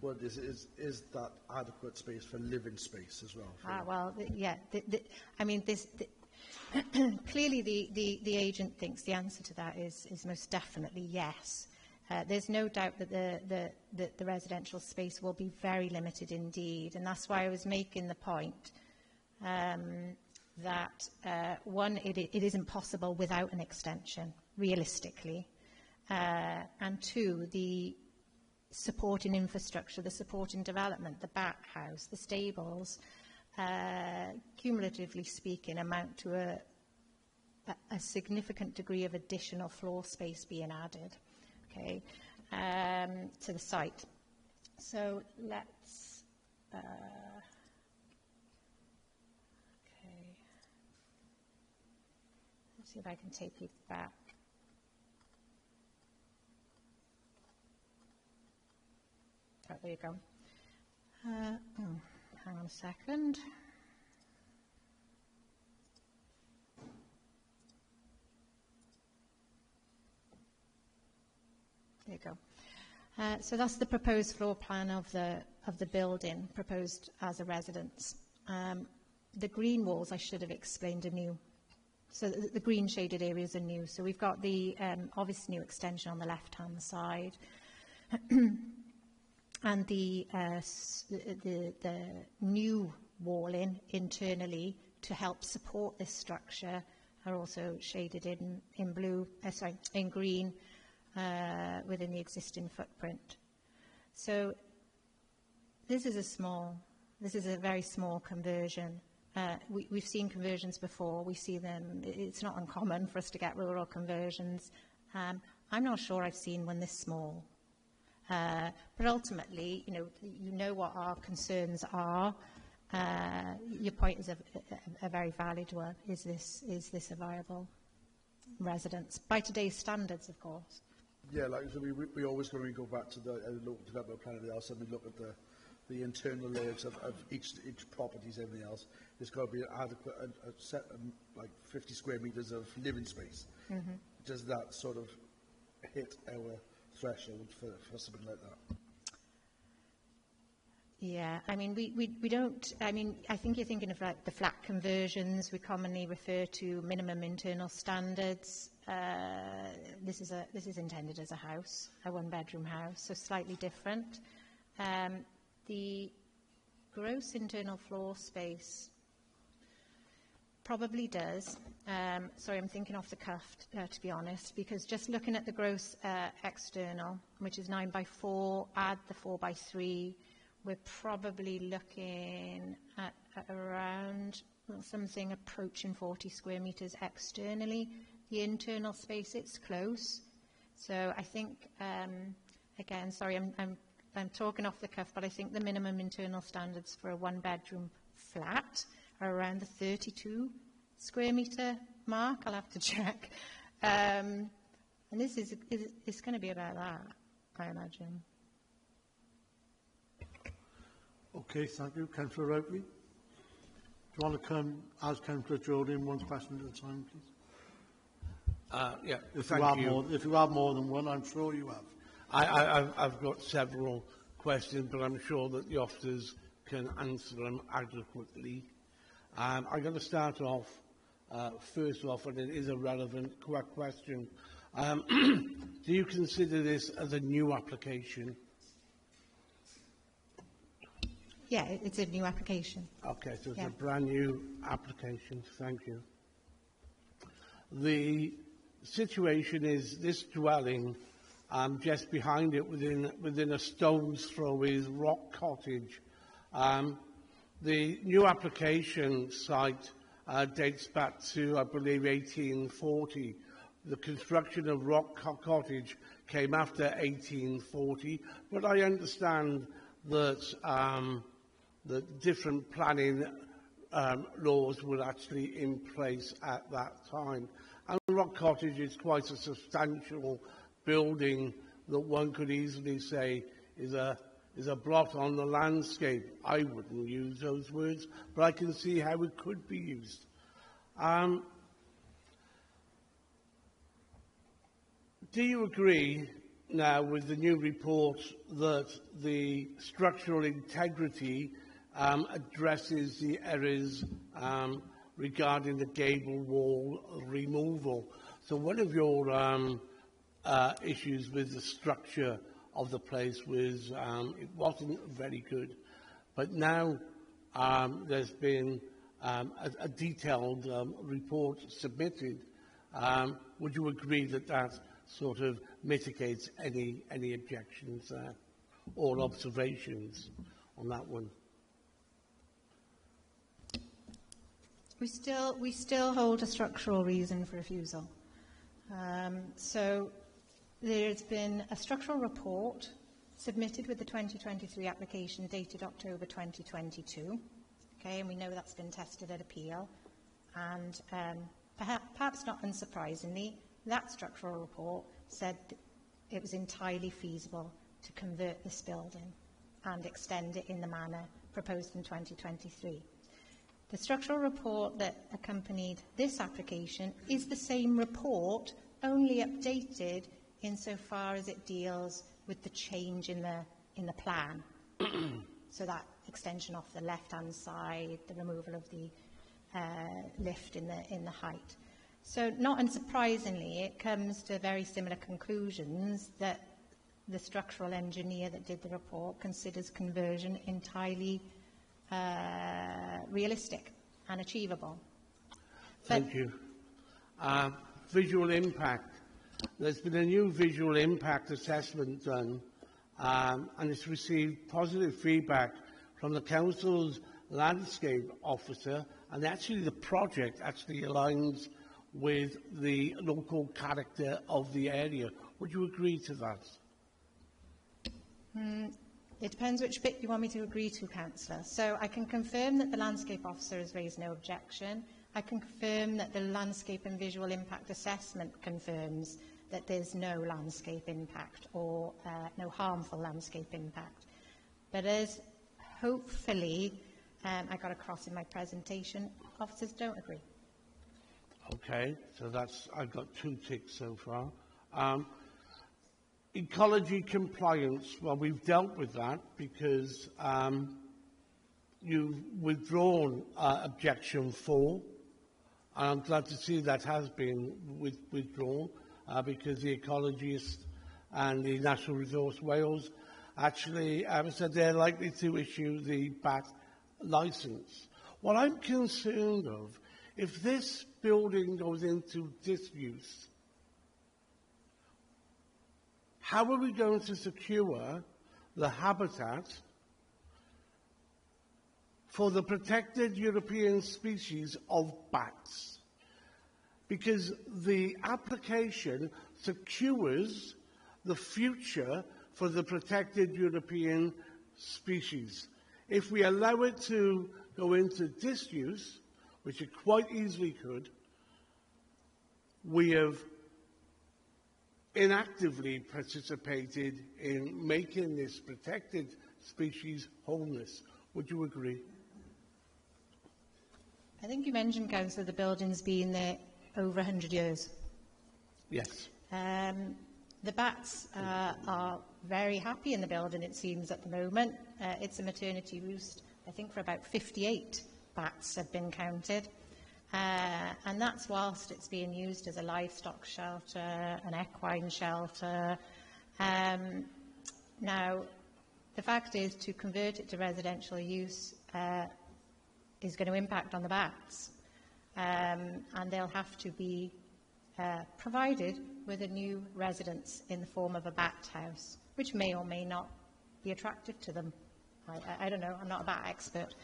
Well, is that adequate space for living space as well? Well, yeah. I mean, clearly the agent thinks the answer to that is most definitely yes. There's no doubt that the residential space will be very limited indeed, and that's why I was making the point that one, it isn't possible without an extension, realistically, and two, the supporting infrastructure, the supporting development, the back house, the stables, cumulatively speaking, amount to a significant degree of additional floor space being added, okay, to the site. So let's, okay, let's see if I can take you back. Oh, there you go. Hang on a second. There you go. So that's the proposed floor plan of the building, proposed as a residence. The green walls, I should have explained, are new. So the green shaded areas are new. So we've got the obvious new extension on the left-hand side. And the new walling internally to help support this structure are also shaded in blue, in green within the existing footprint. So this is a very small conversion. We've seen conversions before. We see them. It's not uncommon for us to get rural conversions. I'm not sure I've seen one this small. But ultimately, you know what our concerns are. Your point is a very valid one. Is this a viable residence by today's standards, of course? Yeah, like so we always, when we go back to the local development plan of the house, and we look at the internal layouts of each properties, everything else, there's got to be an adequate a set like 50 square metres of living space. Mm-hmm. Does that sort of hit our threshold for something like that? Yeah, I mean, we don't, I mean, I think you're thinking of like the flat conversions. We commonly refer to minimum internal standards. This is intended as a house, a one-bedroom house, so slightly different. The gross internal floor space probably does. Sorry, I'm thinking off the cuff, to be honest, because just looking at the gross external, which is 9 by 4, add the 4 by 3, we're probably looking at around something approaching 40 square metres externally. The internal space, it's close. So I think, again, sorry, I'm talking off the cuff, but I think the minimum internal standards for a one-bedroom flat are around the 32 square metre mark. I'll have to check. And this is it's going to be about that, I imagine. Okay, thank you. Councillor Oakley. Do you want to come as Councillor Jordan, one question at a time, please? Yeah, If you, thank have you. more, if you have more than one, I'm sure you have. I've got several questions, but I'm sure that the officers can answer them adequately. I'm going to start off, first off, and it is a relevant question. Do you consider this as a new application? Yeah, it's a new application. Okay, so it's Yeah. a brand new application. Thank you. The situation is this dwelling, just behind it, within a stone's throw, is Rock Cottage. The new application site dates back to, I believe, 1840. The construction of Rock Cottage came after 1840, but I understand that that different planning laws were actually in place at that time. And Rock Cottage is quite a substantial building that one could easily say is a blot on the landscape. I wouldn't use those words, but I can see how it could be used. Do you agree now with the new report that the structural integrity addresses the errors regarding the gable wall removal? So one of your issues with the structure of the place was it wasn't very good, but now there's been a detailed report submitted. Would you agree that that sort of mitigates any objections there or observations on that one? We still hold a structural reason for refusal. So there's been a structural report submitted with the 2023 application dated October 2022. Okay, and we know that's been tested at appeal. And perhaps not unsurprisingly, that structural report said it was entirely feasible to convert this building and extend it in the manner proposed in 2023. The structural report that accompanied this application is the same report, only updated insofar as it deals with the change in the plan. So that extension off the left-hand side, the removal of the lift in the height. So not unsurprisingly, it comes to very similar conclusions that the structural engineer that did the report considers conversion entirely realistic and achievable. Thank you. Visual impact. There's been a new visual impact assessment done, and it's received positive feedback from the council's landscape officer, and actually the project actually aligns with the local character of the area. Would you agree to that? It depends which bit you want me to agree to, Councillor. So I can confirm that the landscape officer has raised no objection. I can confirm that the landscape and visual impact assessment confirms that there's no landscape impact or no harmful landscape impact. But as hopefully I got across in my presentation, officers don't agree. Okay, so I've got 2 ticks so far. Ecology compliance, well, we've dealt with that because you've withdrawn objection 4, and I'm glad to see that has been withdrawn because the ecologists and the National Resource Wales actually said they're likely to issue the BAT licence. What I'm concerned of, if this building goes into disuse, how are we going to secure the habitat for the protected European species of bats? Because the application secures the future for the protected European species. If we allow it to go into disuse, which it quite easily could, we have inactively participated in making this protected species homeless. Would you agree? I think you mentioned, Councillor, the building's been there over 100 years. Yes. The bats are very happy in the building, it seems, at the moment. It's a maternity roost. I think for about 58 bats have been counted. And that's whilst it's being used as a livestock shelter, an equine shelter. Now, the fact is, to convert it to residential use is going to impact on the bats. And they'll have to be provided with a new residence in the form of a bat house, which may or may not be attractive to them. I don't know, I'm not a bat expert.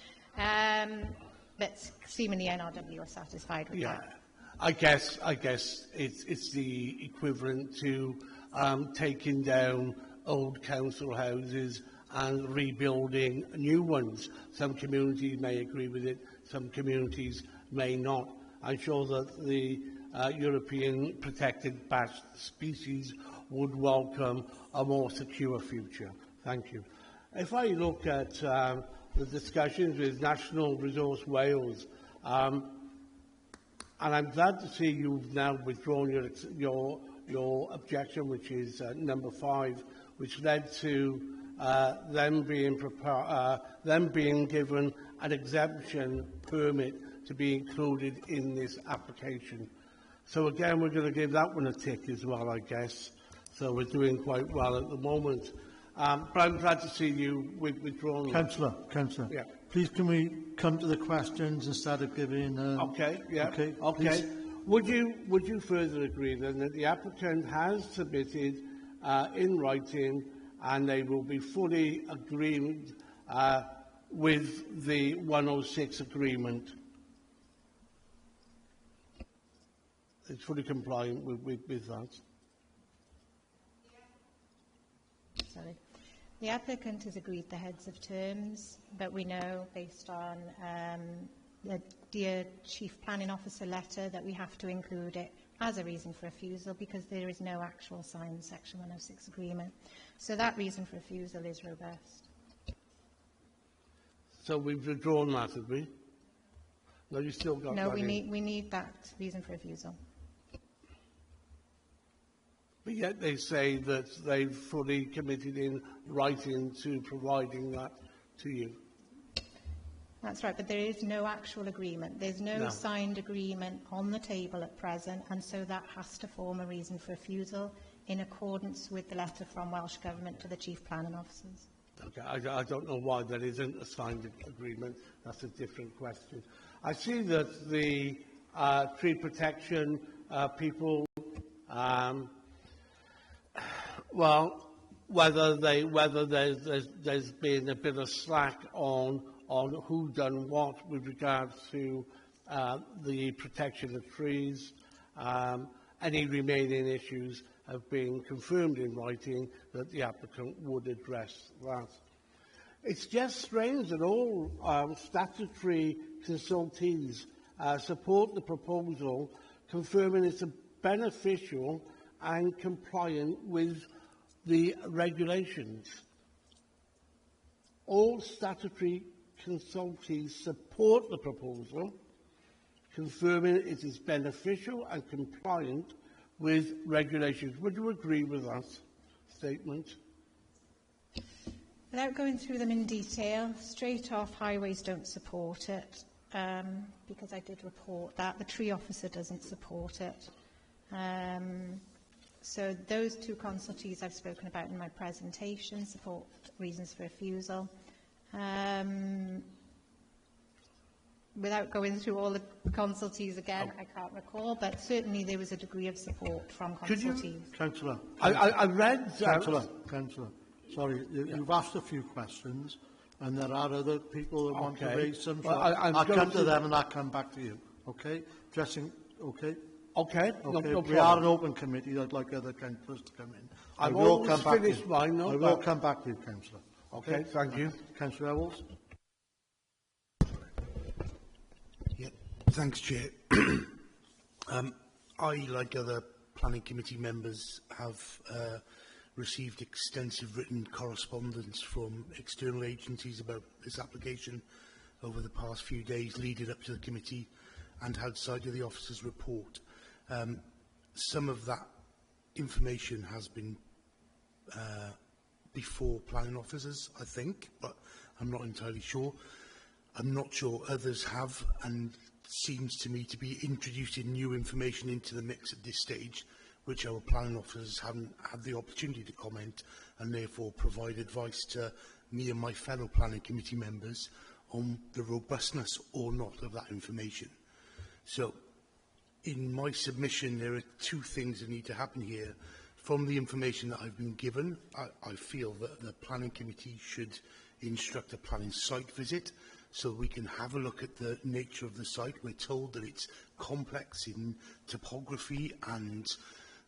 But seemingly NRW are satisfied with that. I guess it's the equivalent to taking down old council houses and rebuilding new ones. Some communities may agree with it, some communities may not. I'm sure that the European protected bat species would welcome a more secure future. Thank you. If I look at the discussions with National Resource Wales, and I'm glad to see you've now withdrawn your objection, which is number 5, which led to them being given an exemption permit to be included in this application. So again, we're going to give that one a tick as well, I guess. So we're doing quite well at the moment. But I'm glad to see you withdrawn. Councillor, Yeah. please can we come to the questions instead of giving... Okay, yeah. Okay. Okay. Would you further agree then that the applicant has submitted in writing and they will be fully agreed with the 106 agreement? It's fully compliant with that. Sorry. The applicant has agreed the heads of terms, but we know, based on the Dear Chief Planning Officer letter, that we have to include it as a reason for refusal because there is no actual signed Section 106 agreement. So that reason for refusal is robust. So we've withdrawn that, have we? No, you still got No, that we need that reason for refusal. But yet they say that they've fully committed in writing to providing that to you. That's right, but there is no actual agreement. There's no signed agreement on the table at present, and so that has to form a reason for refusal in accordance with the letter from Welsh Government to the Chief Planning Officers. Okay, I don't know why there isn't a signed agreement. That's a different question. I see that the tree protection people, well, whether there's been a bit of slack on who done what with regards to the protection of trees. Any remaining issues have been confirmed in writing that the applicant would address that. It's just strange that all statutory consultees support the proposal, confirming it's beneficial and compliant with the regulations. All statutory consultees support the proposal, confirming it is beneficial and compliant with regulations. Would you agree with that statement? Without going through them in detail, straight off, highways don't support it, because I did report that. The tree officer doesn't support it. So those two consultees I've spoken about in my presentation support reasons for refusal. Without going through all the consultees again, I can't recall, but certainly there was a degree of support from consultees. Councillor. I read... Councillor, sorry, you've asked a few questions, and there are other people that want to raise some. So I'll come to them and I'll come back to you, okay? Okay? Okay, no problem. We are an open committee. I'd like other councillors to come in. I've always finished mine, no? I will come back to you, Councillor. Okay, thank you. Councillor Owles? Thanks, Chair. I, like other planning committee members, have received extensive written correspondence from external agencies about this application over the past few days leading up to the committee and had sight of the officer's report. Some of that information has been before planning officers, I think, but I'm not entirely sure. I'm not sure others have, and seems to me to be introducing new information into the mix at this stage, which our planning officers haven't had the opportunity to comment and therefore provide advice to me and my fellow planning committee members on the robustness or not of that information. So, in my submission, there are two things that need to happen here. From the information that I've been given, I feel that the planning committee should instruct a planning site visit so we can have a look at the nature of the site. We're told that it's complex in topography and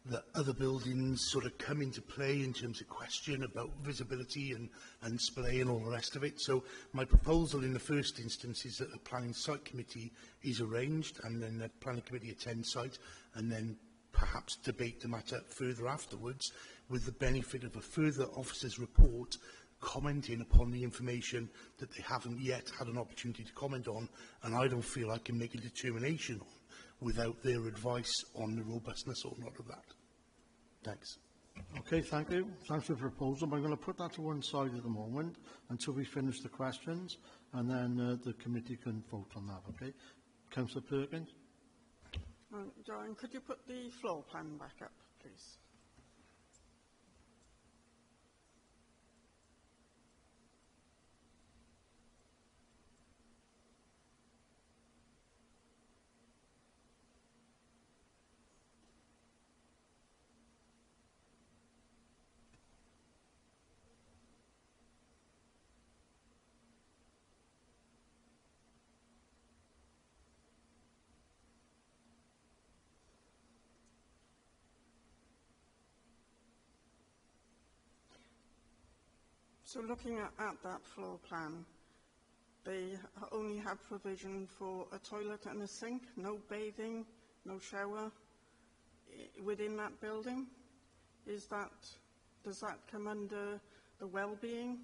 that other buildings sort of come into play in terms of question about visibility and splay and all the rest of it. So my proposal in the first instance is that the planning site committee is arranged and then the planning committee attends site and then perhaps debate the matter further afterwards with the benefit of a further officer's report commenting upon the information that they haven't yet had an opportunity to comment on, and I don't feel I can make a determination on without their advice on the robustness or not of that. Thanks. Okay, thank you. Thanks for the proposal. I'm going to put that to one side at the moment until we finish the questions, and then the committee can vote on that, okay? Councillor Perkins? John, could you put the floor plan back up, please? So looking at that floor plan, they only have provision for a toilet and a sink, no bathing, no shower within that building. Does that come under the well-being?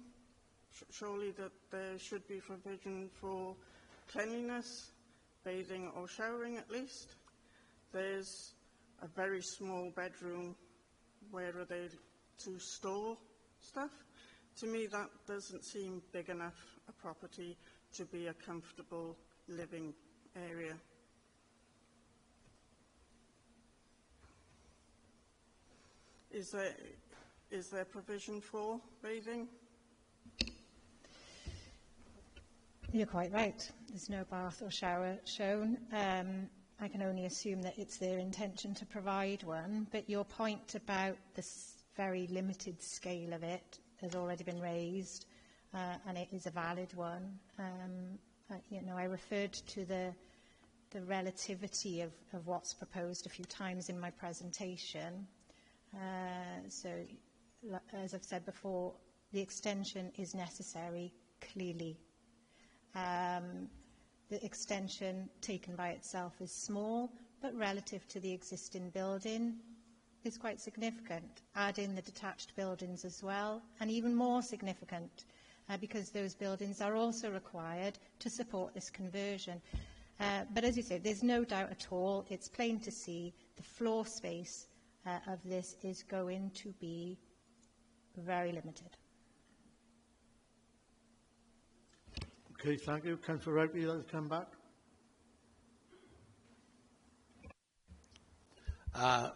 Surely that there should be provision for cleanliness, bathing or showering at least. There's a very small bedroom. Where are they to store stuff? To me, that doesn't seem big enough a property to be a comfortable living area. Is there provision for bathing? You're quite right. There's no bath or shower shown. I can only assume that it's their intention to provide one, but your point about this very limited scale of it has already been raised, and it is a valid one. I referred to the relativity of what's proposed a few times in my presentation. So, as I've said before, the extension is necessary, clearly. The extension taken by itself is small, but relative to the existing building is quite significant. Add in the detached buildings as well, and even more significant, because those buildings are also required to support this conversion. But as you say, there's no doubt at all, it's plain to see the floor space of this is going to be very limited. Okay, thank you. Councillor Wright, you'd like to come back?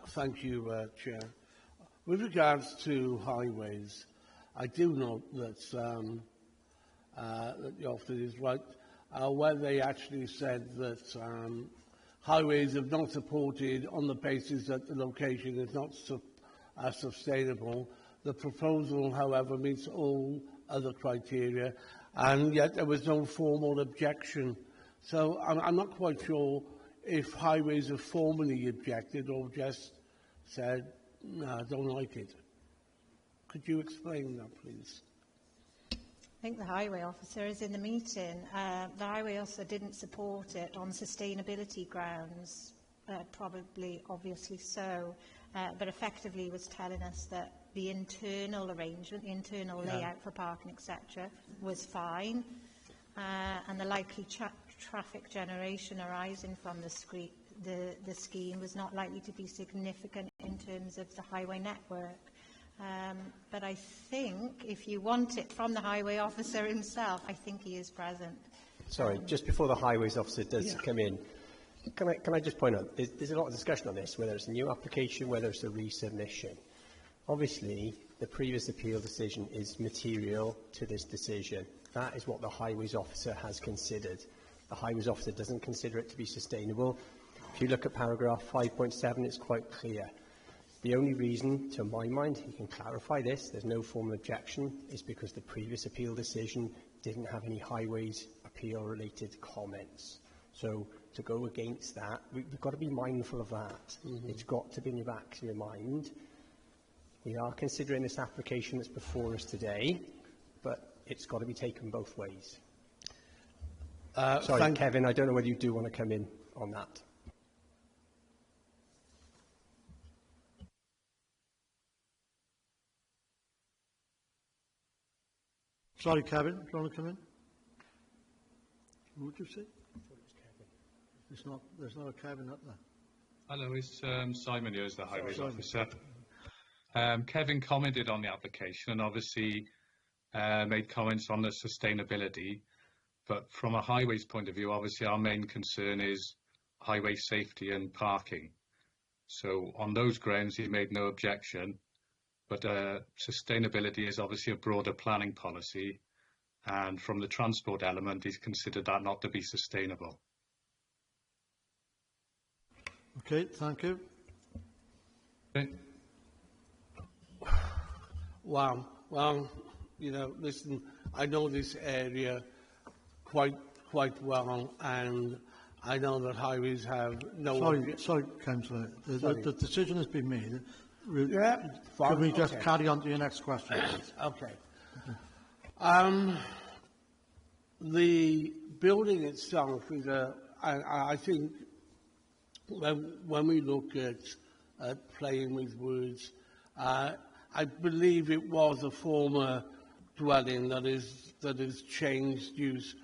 Thank you, Chair. With regards to highways, I do note that that the officer is right, where they actually said that highways are not supported on the basis that the location is not sustainable. The proposal, however, meets all other criteria, and yet there was no formal objection. So I'm not quite sure if highways have formally objected or just said, no, I don't like it. Could you explain that, please? I think the highway officer is in the meeting. The highway officer didn't support it on sustainability grounds, probably, obviously so, but effectively was telling us that the internal arrangement, the internal layout for parking, etc., was fine, and the likely traffic generation arising from the scheme was not likely to be significant in terms of the highway network. But I think if you want it from the highway officer himself, I think he is present. Sorry, just before the highways officer does come in, can I just point out, there's a lot of discussion on this, whether it's a new application, whether it's a resubmission. Obviously, the previous appeal decision is material to this decision. That is what the highways officer has considered. The highways officer doesn't consider it to be sustainable. If you look at paragraph 5.7, it's quite clear. The only reason, to my mind, he can clarify this, there's no formal objection, is because the previous appeal decision didn't have any highways appeal-related comments. So to go against that, we've got to be mindful of that. It's got to be in the back of your mind. We are considering this application that's before us today, but it's got to be taken both ways. Sorry, Kevin, I don't know whether you do want to come in on that. Sorry, Kevin, do you want to come in? What would you say? There's not a Kevin up there. Hello, it's Simon here as the Highways Officer. Kevin commented on the application and obviously made comments on the sustainability, but from a highways point of view, obviously our main concern is highway safety and parking. So on those grounds, he made no objection, but sustainability is obviously a broader planning policy, and from the transport element, he's considered that not to be sustainable. Okay, thank you. Okay. Wow. Well, you know, listen, I know this area quite well, and I know that highways have no... Sorry, Councillor. The decision has been made. Yeah, fine. Can we just carry on to your next question? Okay. The building itself is I think when we look at playing with words, I believe it was a former dwelling that is changed use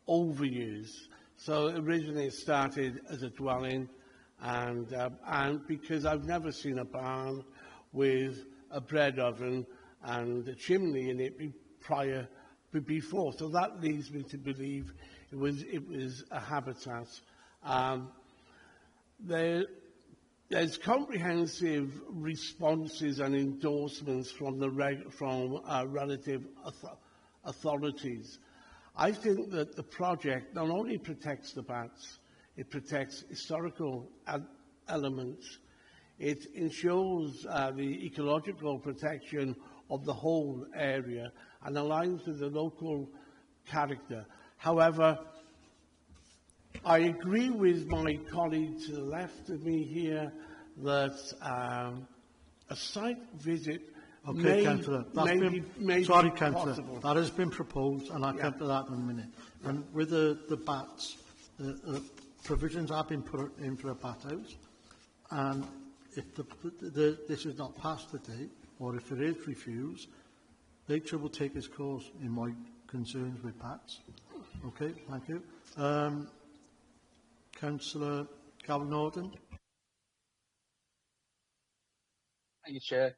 over years. So originally it started as a dwelling, and because I've never seen a barn with a bread oven and a chimney in it before, so that leads me to believe it was a habitat. There's comprehensive responses and endorsements from relative authorities. I think that the project not only protects the bats, it protects historical elements. It ensures the ecological protection of the whole area and aligns with the local character. However, I agree with my colleague to the left of me here that a site visit Okay, Councillor. Sorry, Councillor. possible. That has been proposed, and I'll come to that in a minute. And with the bats, provisions have been put in for a bat house, and if this is not passed today, or if it is refused, nature will take its course in my concerns with bats. Okay, thank you. Councillor Calvin-Norton. Thank you, Chair.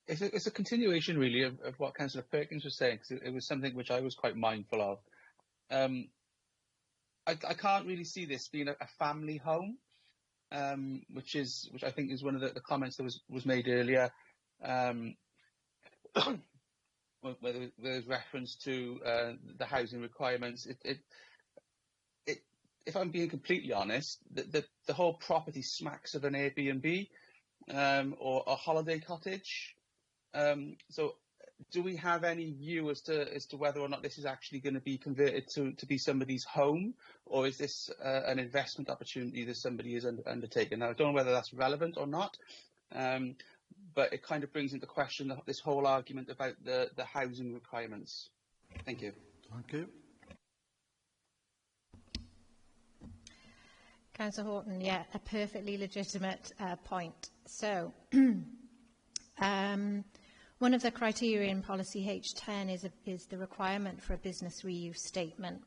It's a continuation, really, of what Councillor Perkins was saying, because it was something which I was quite mindful of. I can't really see this being a family home, which I think is one of the comments that was made earlier, where there's reference to the housing requirements. If I'm being completely honest, the whole property smacks of an Airbnb or a holiday cottage. So do we have any view as to whether or not this is actually going to be converted to be somebody's home, or is this an investment opportunity that somebody is undertaking? Now, I don't know whether that's relevant or not, but it kind of brings into question this whole argument about the housing requirements. Thank you. Thank you. Councillor Horton, yeah, a perfectly legitimate point. So, one of the criteria in policy H10 is the requirement for a business reuse statement.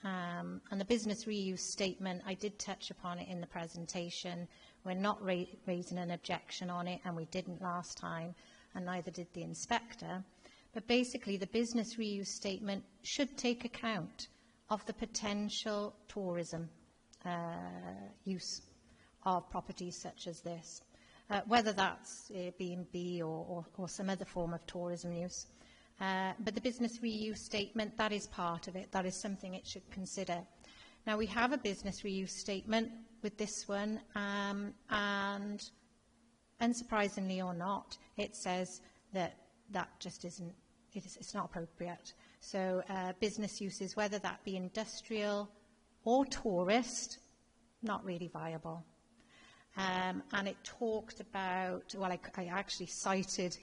And the business reuse statement, I did touch upon it in the presentation. We're not raising an objection on it, and we didn't last time, and neither did the inspector. But basically, the business reuse statement should take account of the potential tourism use of properties such as this, whether that's B&B or some other form of tourism use. But the business reuse statement, that is part of it. That is something it should consider. Now, we have a business reuse statement with this one, and unsurprisingly or not, it says that just isn't, it's not appropriate. So business uses, whether that be industrial or tourist, not really viable. And it talked about, well, I actually cited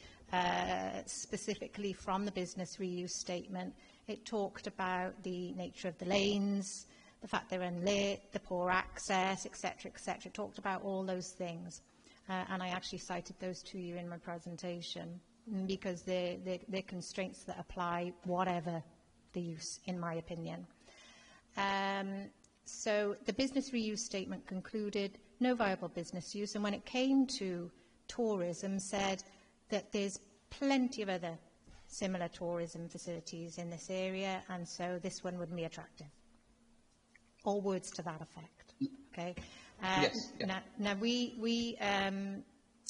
specifically from the business reuse statement, it talked about the nature of the lanes, the fact they're unlit, the poor access, etc., etc. It talked about all those things. And I actually cited those to you in my presentation because they're constraints that apply whatever the use, in my opinion. So the business reuse statement concluded no viable business use, and when it came to tourism, said that there's plenty of other similar tourism facilities in this area, and so this one wouldn't be attractive. All words to that effect. Okay. Yes. Yeah. Now we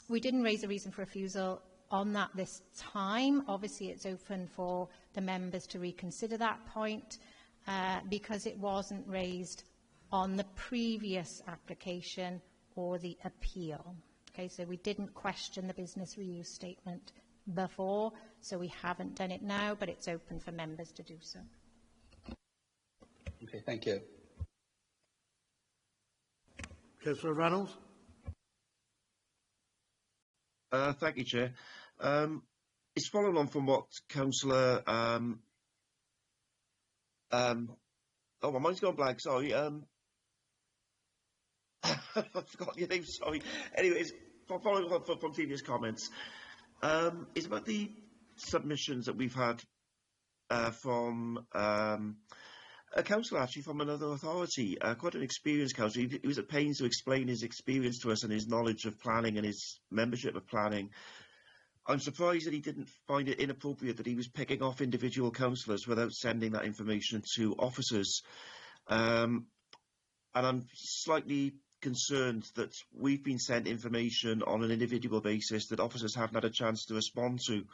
didn't raise a reason for refusal on that this time. Obviously, it's open for the members to reconsider that point because it wasn't raised on the previous application or the appeal. Okay, so we didn't question the business reuse statement before, so we haven't done it now, but it's open for members to do so. Okay, thank you. Councillor Reynolds. Thank you, Chair. It's following on from what Councillor oh, my mind's gone blank, sorry. I forgot your name, sorry. Anyways, following on from previous comments, it's about the submissions that we've had from a councillor, actually, from another authority, quite an experienced councillor. He was at pains to explain his experience to us and his knowledge of planning and his membership of planning. I'm surprised that he didn't find it inappropriate that he was picking off individual councillors without sending that information to officers. And I'm slightly concerned that we've been sent information on an individual basis that officers haven't had a chance to respond to.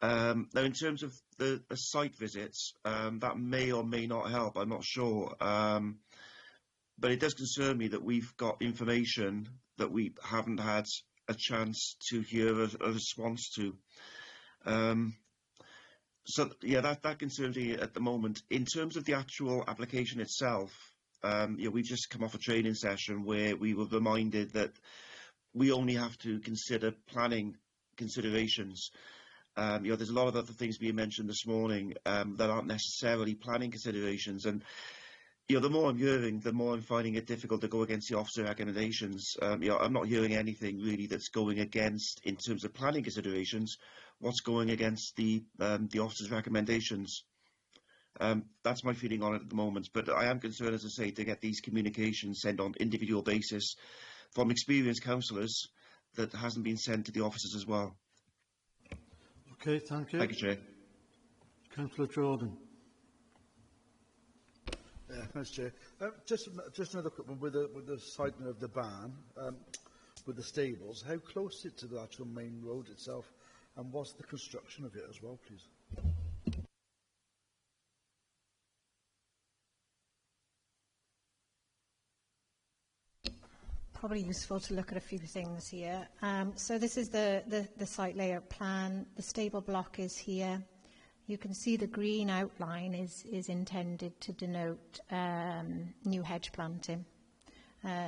Now, in terms of the site visits, that may or may not help, I'm not sure. But it does concern me that we've got information that we haven't had a chance to hear a response to. So, yeah, that concerns me at the moment. In terms of the actual application itself, we've just come off a training session where we were reminded that we only have to consider planning considerations. There's a lot of other things being mentioned this morning that aren't necessarily planning considerations, and the more I'm hearing, the more I'm finding it difficult to go against the officer recommendations. I'm not hearing anything really that's going against, in terms of planning considerations, what's going against the officer's recommendations. That's my feeling on it at the moment, but I am concerned, as I say, to get these communications sent on individual basis from experienced councillors that hasn't been sent to the officers as well. Okay, thank you. Thank you, Chair. Councillor Jordan. Yeah, thanks, Chair. Just another quick one with the sighting of the barn, with the stables. How close is it to the actual main road itself, and what's the construction of it as well, please? Probably useful to look at a few things here. So this is the site layout plan. The stable block is here. You can see the green outline is intended to denote new hedge planting.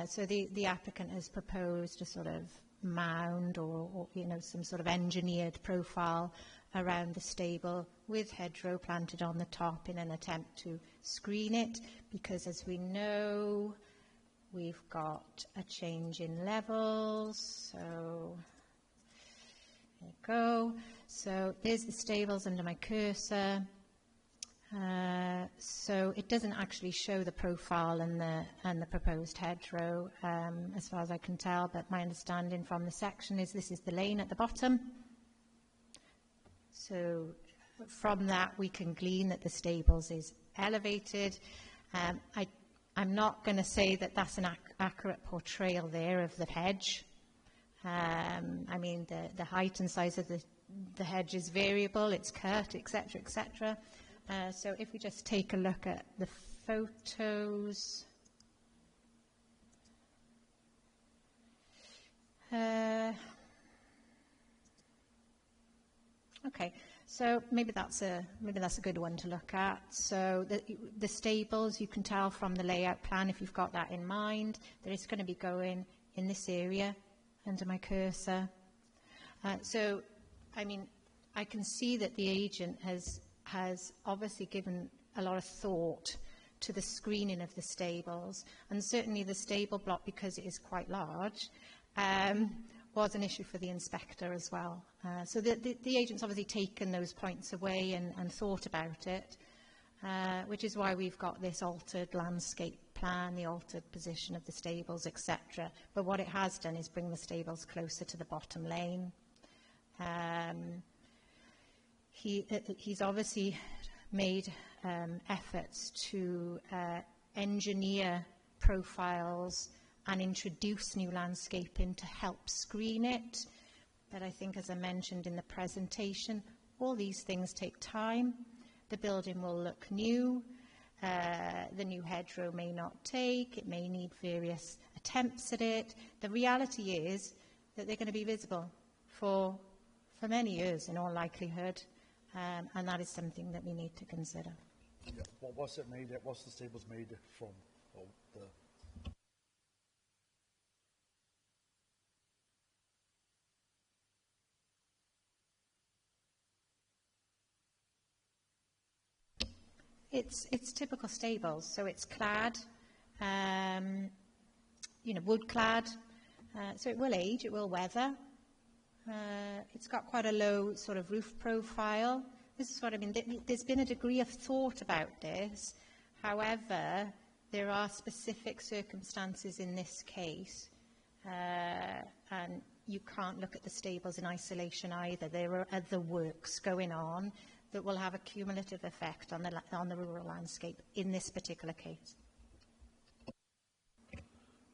So the applicant has proposed a sort of mound or some sort of engineered profile around the stable with hedgerow planted on the top in an attempt to screen it, because as we know, we've got a change in levels. So there you go. So there's the stables under my cursor. So it doesn't actually show the profile and the proposed hedgerow, as far as I can tell, but my understanding from the section is this is the lane at the bottom. So from that we can glean that the stables is elevated. I'm not going to say that that's an accurate portrayal there of the hedge. I mean, the height and size of the hedge is variable, it's cut, etc., etc. So if we just take a look at the photos. Okay, so maybe that's a good one to look at. So the stables, you can tell from the layout plan, if you've got that in mind, that it's going to be going in this area under my cursor. So, I mean, I can see that the agent has obviously given a lot of thought to the screening of the stables, and certainly the stable block, because it is quite large, was an issue for the inspector as well. So the agent's obviously taken those points away and thought about it, which is why we've got this altered landscape plan, the altered position of the stables, etc. But what it has done is bring the stables closer to the bottom lane. He's obviously made efforts to engineer profiles and introduce new landscaping to help screen it. But I think, as I mentioned in the presentation, all these things take time. The building will look new. The new hedgerow may not take. It may need various attempts at it. The reality is that they're going to be visible for many years in all likelihood. And that is something that we need to consider. Yeah. What's it made? What's the stables made from? It's typical stables, so it's clad, wood clad. So it will age, it will weather. It's got quite a low sort of roof profile. This is what I mean. There's been a degree of thought about this. However, there are specific circumstances in this case, and you can't look at the stables in isolation either. There are other works going on that will have a cumulative effect on the rural landscape in this particular case.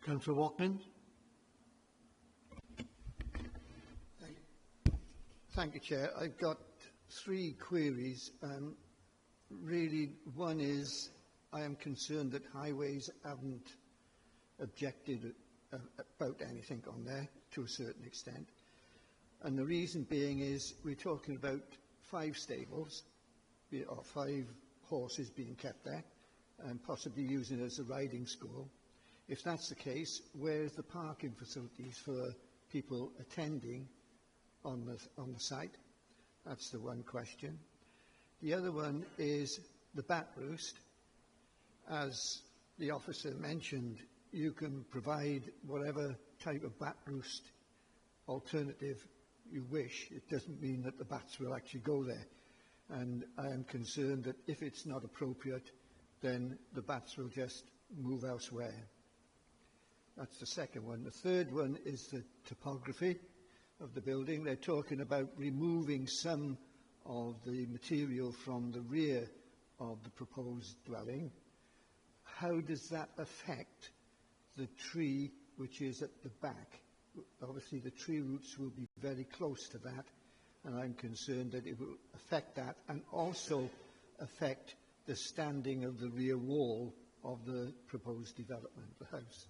Councillor Watkins. Thank you, Chair. I've got three queries. Really, one is I am concerned that Highways haven't objected about anything on there to a certain extent. And the reason being is we're talking about 5 stables, or 5 horses being kept there, and possibly using it as a riding school. If that's the case, where's the parking facilities for people attending on the site? That's the one question. The other one is the bat roost. As the officer mentioned, you can provide whatever type of bat roost alternative you wish. It doesn't mean that the bats will actually go there. And I am concerned that if it's not appropriate, then the bats will just move elsewhere. That's the second one. The third one is the topography of the building. They're talking about removing some of the material from the rear of the proposed dwelling. How does that affect the tree which is at the back? Obviously the tree roots will be very close to that, and I'm concerned that it will affect that and also affect the standing of the rear wall of the proposed development, the house.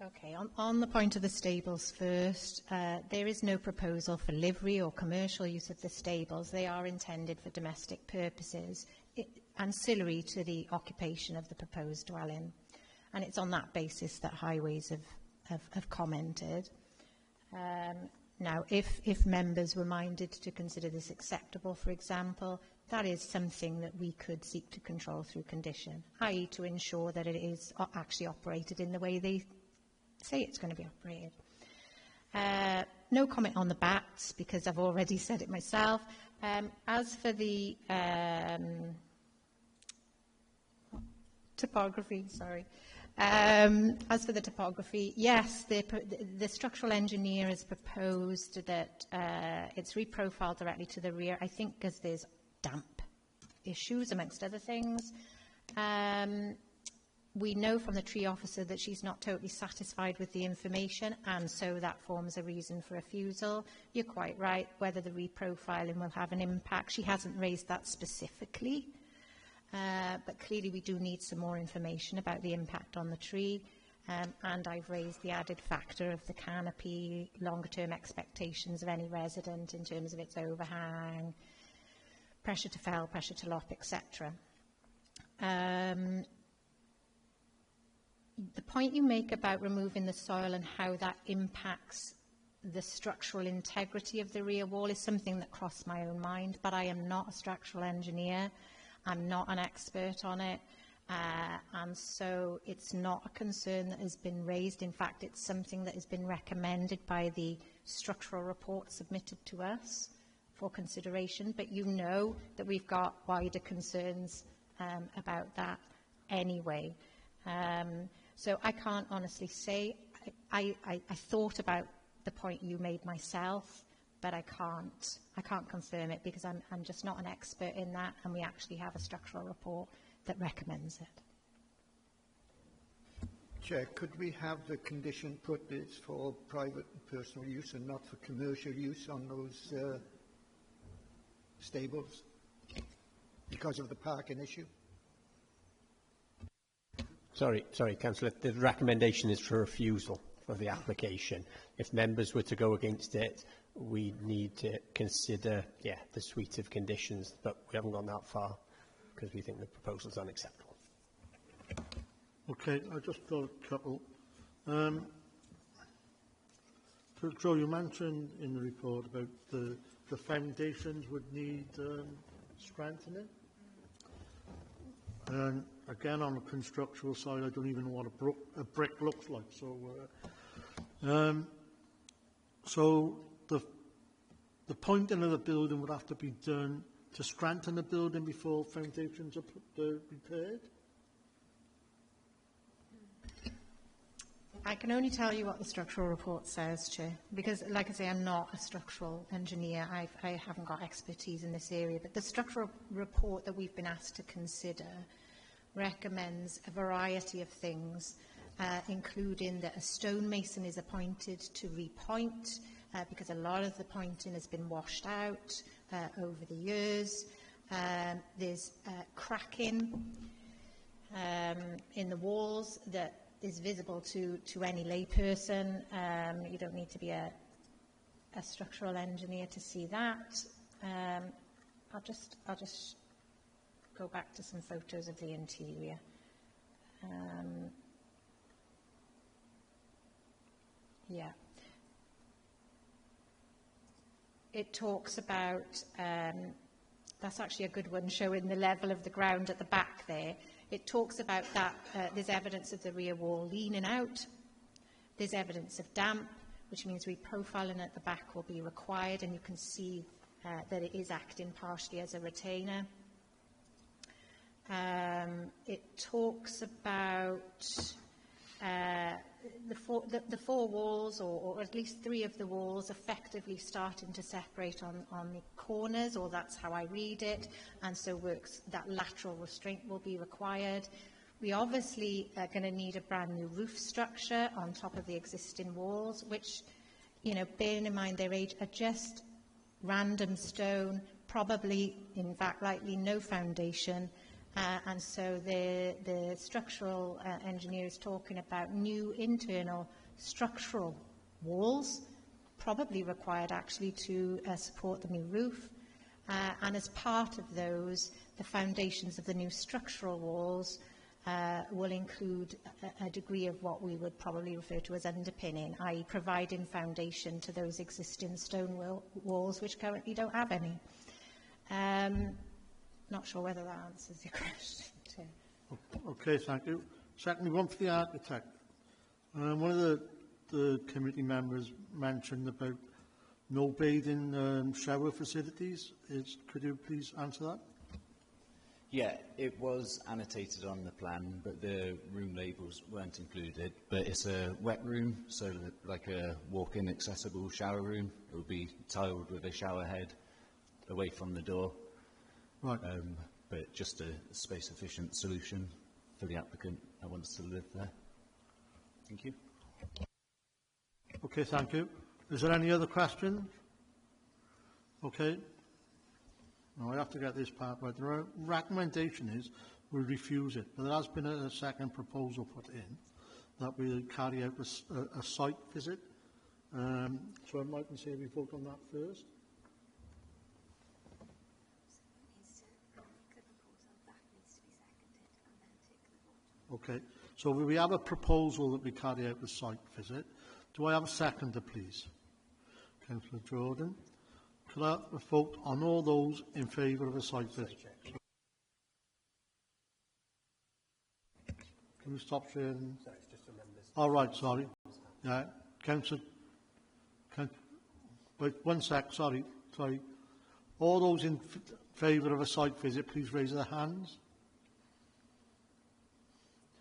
Okay, on the point of the stables first, there is no proposal for livery or commercial use of the stables. They are intended for domestic purposes, ancillary to the occupation of the proposed dwelling. And it's on that basis that Highways have commented. Now, if members were minded to consider this acceptable, for example, that is something that we could seek to control through condition, i.e. to ensure that it is actually operated in the way they say it's going to be operated. No comment on the bats, because I've already said it myself. As for the topography, sorry. As for the topography, yes, the structural engineer has proposed that it's reprofiled directly to the rear, I think because there's damp issues, amongst other things. We know from the tree officer that she's not totally satisfied with the information, and so that forms a reason for refusal. You're quite right, whether the reprofiling will have an impact. She hasn't raised that specifically. But clearly we do need some more information about the impact on the tree, and I've raised the added factor of the canopy, longer-term expectations of any resident in terms of its overhang, pressure to fell, pressure to lop, etc. The point you make about removing the soil and how that impacts the structural integrity of the rear wall is something that crossed my own mind, but I am not a structural engineer. I'm not an expert on it, and so it's not a concern that has been raised. In fact, it's something that has been recommended by the structural report submitted to us for consideration, but you know that we've got wider concerns about that anyway. So I can't honestly say. I thought about the point you made myself, but I can't confirm it because I'm just not an expert in that, and we actually have a structural report that recommends it. Chair, could we have the condition put that it's for private and personal use and not for commercial use on those stables because of the parking issue? Sorry, Councillor. The recommendation is for refusal of the application. If members were to go against it, we need to consider, the suite of conditions, but we haven't gone that far because we think the proposal is unacceptable. Okay, I just got a couple. So you mentioned in the report about the foundations would need strengthening. And again, on the constructional side, I don't even know what a brick looks like. So the pointing of the building would have to be done to strengthen the building before foundations are repaired? I can only tell you what the structural report says, Chair, because, like I say, I'm not a structural engineer. I haven't got expertise in this area, but the structural report that we've been asked to consider recommends a variety of things, including that a stonemason is appointed to repoint, because a lot of the pointing has been washed out over the years. There's cracking in the walls that is visible to any layperson. You don't need to be a structural engineer to see that. I'll just go back to some photos of the interior. It talks about, that's actually a good one, showing the level of the ground at the back there. It talks about that there's evidence of the rear wall leaning out. There's evidence of damp, which means reprofiling at the back will be required, and you can see that it is acting partially as a retainer. It talks about the four walls, or at least three of the walls, effectively starting to separate on the corners, or that's how I read it, and so that lateral restraint will be required. We obviously are going to need a brand new roof structure on top of the existing walls, which, bearing in mind their age, are just random stone, probably, in fact, likely no foundation. And so the structural engineer is talking about new internal structural walls, probably required actually to support the new roof. And as part of those, the foundations of the new structural walls will include a degree of what we would probably refer to as underpinning, i.e. providing foundation to those existing stone walls which currently don't have any. Not sure whether that answers your question. Okay, thank you. Secondly, one for the architect. One of the committee members mentioned about no bathing shower facilities. Could you please answer that? Yeah, it was annotated on the plan, but the room labels weren't included. But it's a wet room, so like a walk-in accessible shower room. It will be tiled with a shower head away from the door. Right. But just a space-efficient solution for the applicant that wants to live there. Thank you. Okay, thank you. Is there any other questions? Okay. Now, I have to get this part right. The recommendation is we refuse it, but there has been a second proposal put in that we carry out a site visit. So I might say we vote on that first. Okay, so we have a proposal that we carry out the site visit. Do I have a seconder, please? Councillor Jordan. Could I vote on all those in favour of a site visit? Can we stop sharing? All right, sorry. Yeah, Councillor. Wait, 1 sec, sorry. All those in favour of a site visit, please raise their hands.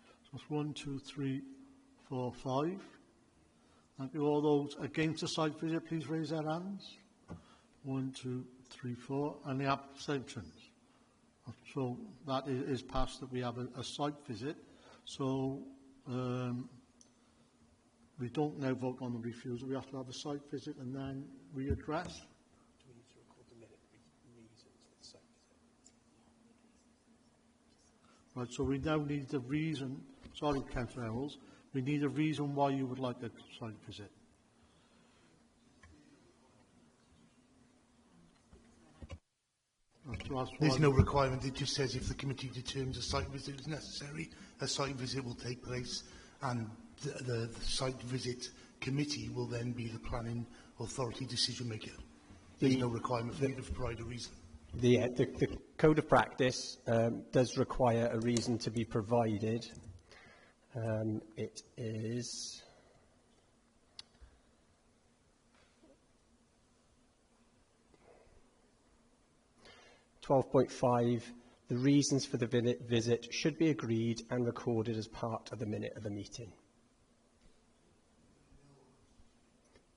So that's 1, 2, 3, 4, 5. Thank you. All those against the site visit, please raise their hands. 1, 2, 3, 4. And the abstentions. So that is passed that we have a site visit. So we don't now vote on the refusal. We have to have a site visit and then we address. Do we need to record the minute reasons for the site visit? Right, so we now need the reason. Sorry, Councillor Owls. We need a reason why you would like a site visit. There's no requirement. It just says if the committee determines a site visit is necessary, a site visit will take place, and the site visit committee will then be the planning authority decision maker. There's no requirement for you to provide a reason. The code of practice does require a reason to be provided. It is 12.5. The reasons for the visit should be agreed and recorded as part of the minute of the meeting.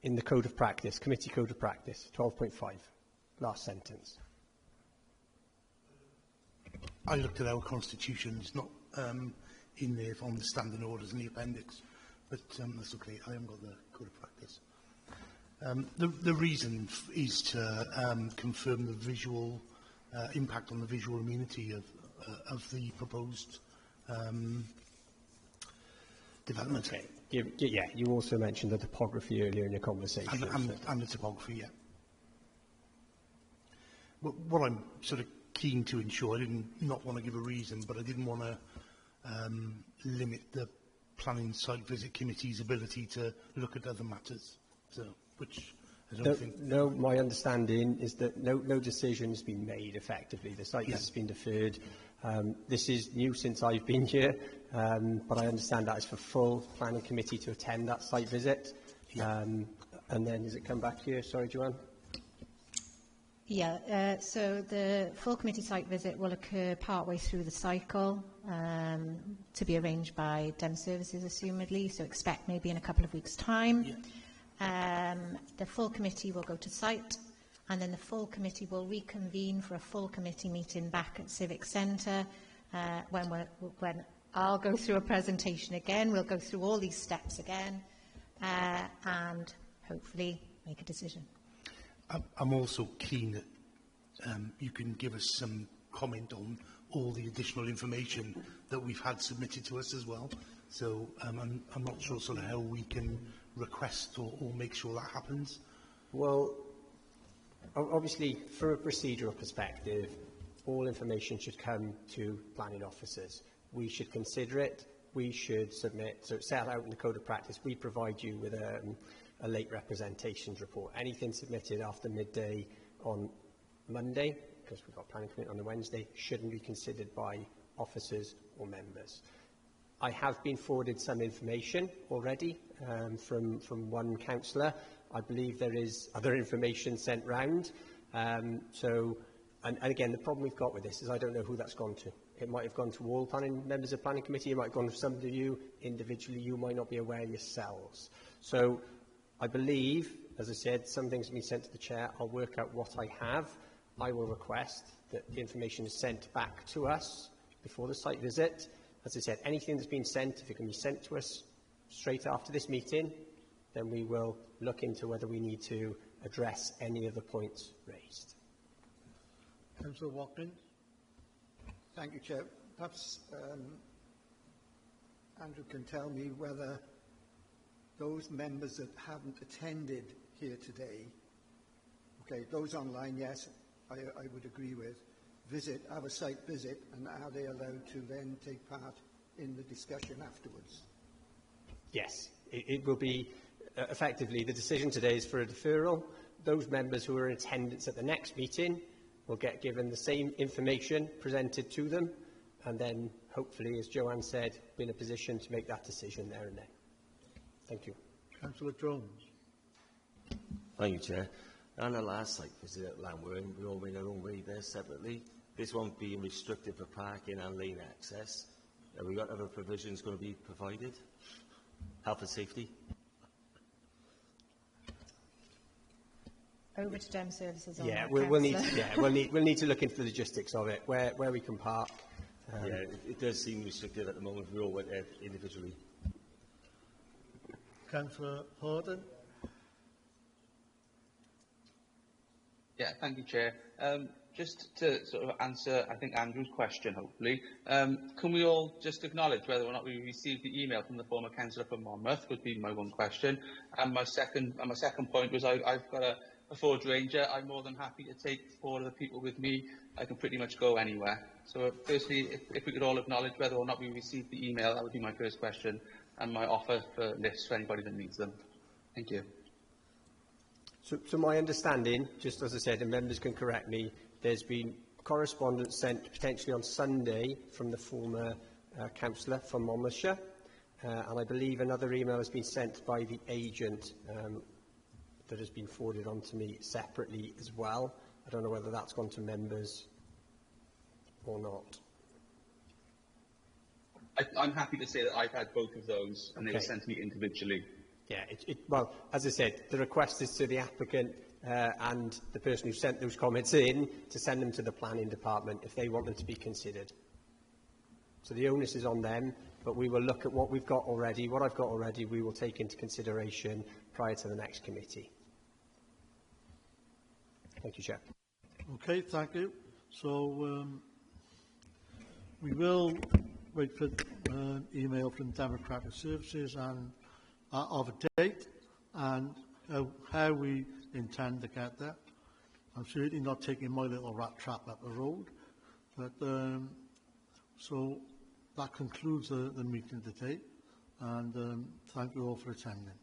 In the code of practice, committee code of practice, 12.5, last sentence. I looked at our constitution. It's not in there on the standing orders in the appendix, but that's okay. I haven't got the code of practice. The reason is to confirm the visual impact on the visual amenity of the proposed development. Okay. Yeah, you also mentioned the topography earlier in your conversation. And the topography, yeah. What I'm sort of keen to ensure, I didn't not want to give a reason, but I didn't want to limit the planning site visit committee's ability to look at other matters. So, which I don't think. No, my understanding is that no decision has been made effectively. The site visit has been deferred. This is new since I've been here, but I understand that is for full planning committee to attend that site visit. And then does it come back here? Sorry, Joanne. Yeah, so the full committee site visit will occur partway through the cycle, to be arranged by DEM Services, assumedly, so expect maybe in a couple of weeks' time. Yeah. The full committee will go to site, and then the full committee will reconvene for a full committee meeting back at Civic Centre, when I'll go through a presentation again. We'll go through all these steps again, and hopefully make a decision. I'm also keen that you can give us some comment on all the additional information that we've had submitted to us as well. So I'm not sure sort of how we can request or make sure that happens. Well, obviously, from a procedural perspective, all information should come to planning officers. we should consider it, we should submit, so it's set out in the Code of Practice, we provide you with a late representations report. Anything submitted after midday on Monday, because we've got planning committee on the Wednesday, shouldn't be considered by officers or members. I have been forwarded some information already from one councillor. I believe there is other information sent round. And again, the problem we've got with this is I don't know who that's gone to. It might have gone to all members of the planning committee. It might have gone to some of you individually. You might not be aware yourselves. So I believe, as I said, some things have been sent to the chair. I'll work out what I have. I will request that the information is sent back to us before the site visit. As I said, anything that's been sent, if it can be sent to us straight after this meeting, then we will look into whether we need to address any of the points raised. Councillor Watkins. Thank you, Chair. Perhaps Andrew can tell me whether those members that haven't attended here today, okay, those online, yes, I would agree with, have a site visit, and are they allowed to then take part in the discussion afterwards? Yes, it will be effectively the decision today is for a deferral. Those members who are in attendance at the next meeting will get given the same information presented to them, and then hopefully, as Joanne said, be in a position to make that decision there and then. Thank you. Councillor Jones. Thank you, Chair. On the last site visit at Lamworm, we all went our own way there separately. This one being restricted for parking and lane access. Have we got other provisions going to be provided? Health and safety? Over to Dem Services. On yeah, that, we'll need to look into the logistics of it, where we can park. Yeah, it does seem restricted at the moment. We all went there individually. Councillor Horden. Yeah, thank you, Chair. Just to sort of answer, I think, Andrew's question, hopefully, can we all just acknowledge whether or not we received the email from the former councillor from Monmouth would be my one question. And my second point was I've got a Ford Ranger. I'm more than happy to take 4 of the people with me. I can pretty much go anywhere. So firstly, if we could all acknowledge whether or not we received the email, that would be my first question, and my offer for lists for anybody that needs them. Thank you. So my understanding, just as I said, and members can correct me, there's been correspondence sent potentially on Sunday from the former councillor from Monmouthshire, and I believe another email has been sent by the agent that has been forwarded on to me separately as well. I don't know whether that's gone to members or not. I'm happy to say that I've had both of those, and they were sent to me individually. Yeah, well, as I said, the request is to the applicant and the person who sent those comments in to send them to the planning department if they want them to be considered. So the onus is on them, but we will look at what we've got already. What I've got already, we will take into consideration prior to the next committee. Thank you, Chair. Okay, thank you. So we will wait for email from Democratic Services and of a date and how we intend to get there. I'm certainly not taking my little rat trap up the road, but so that concludes the meeting today, and thank you all for attending.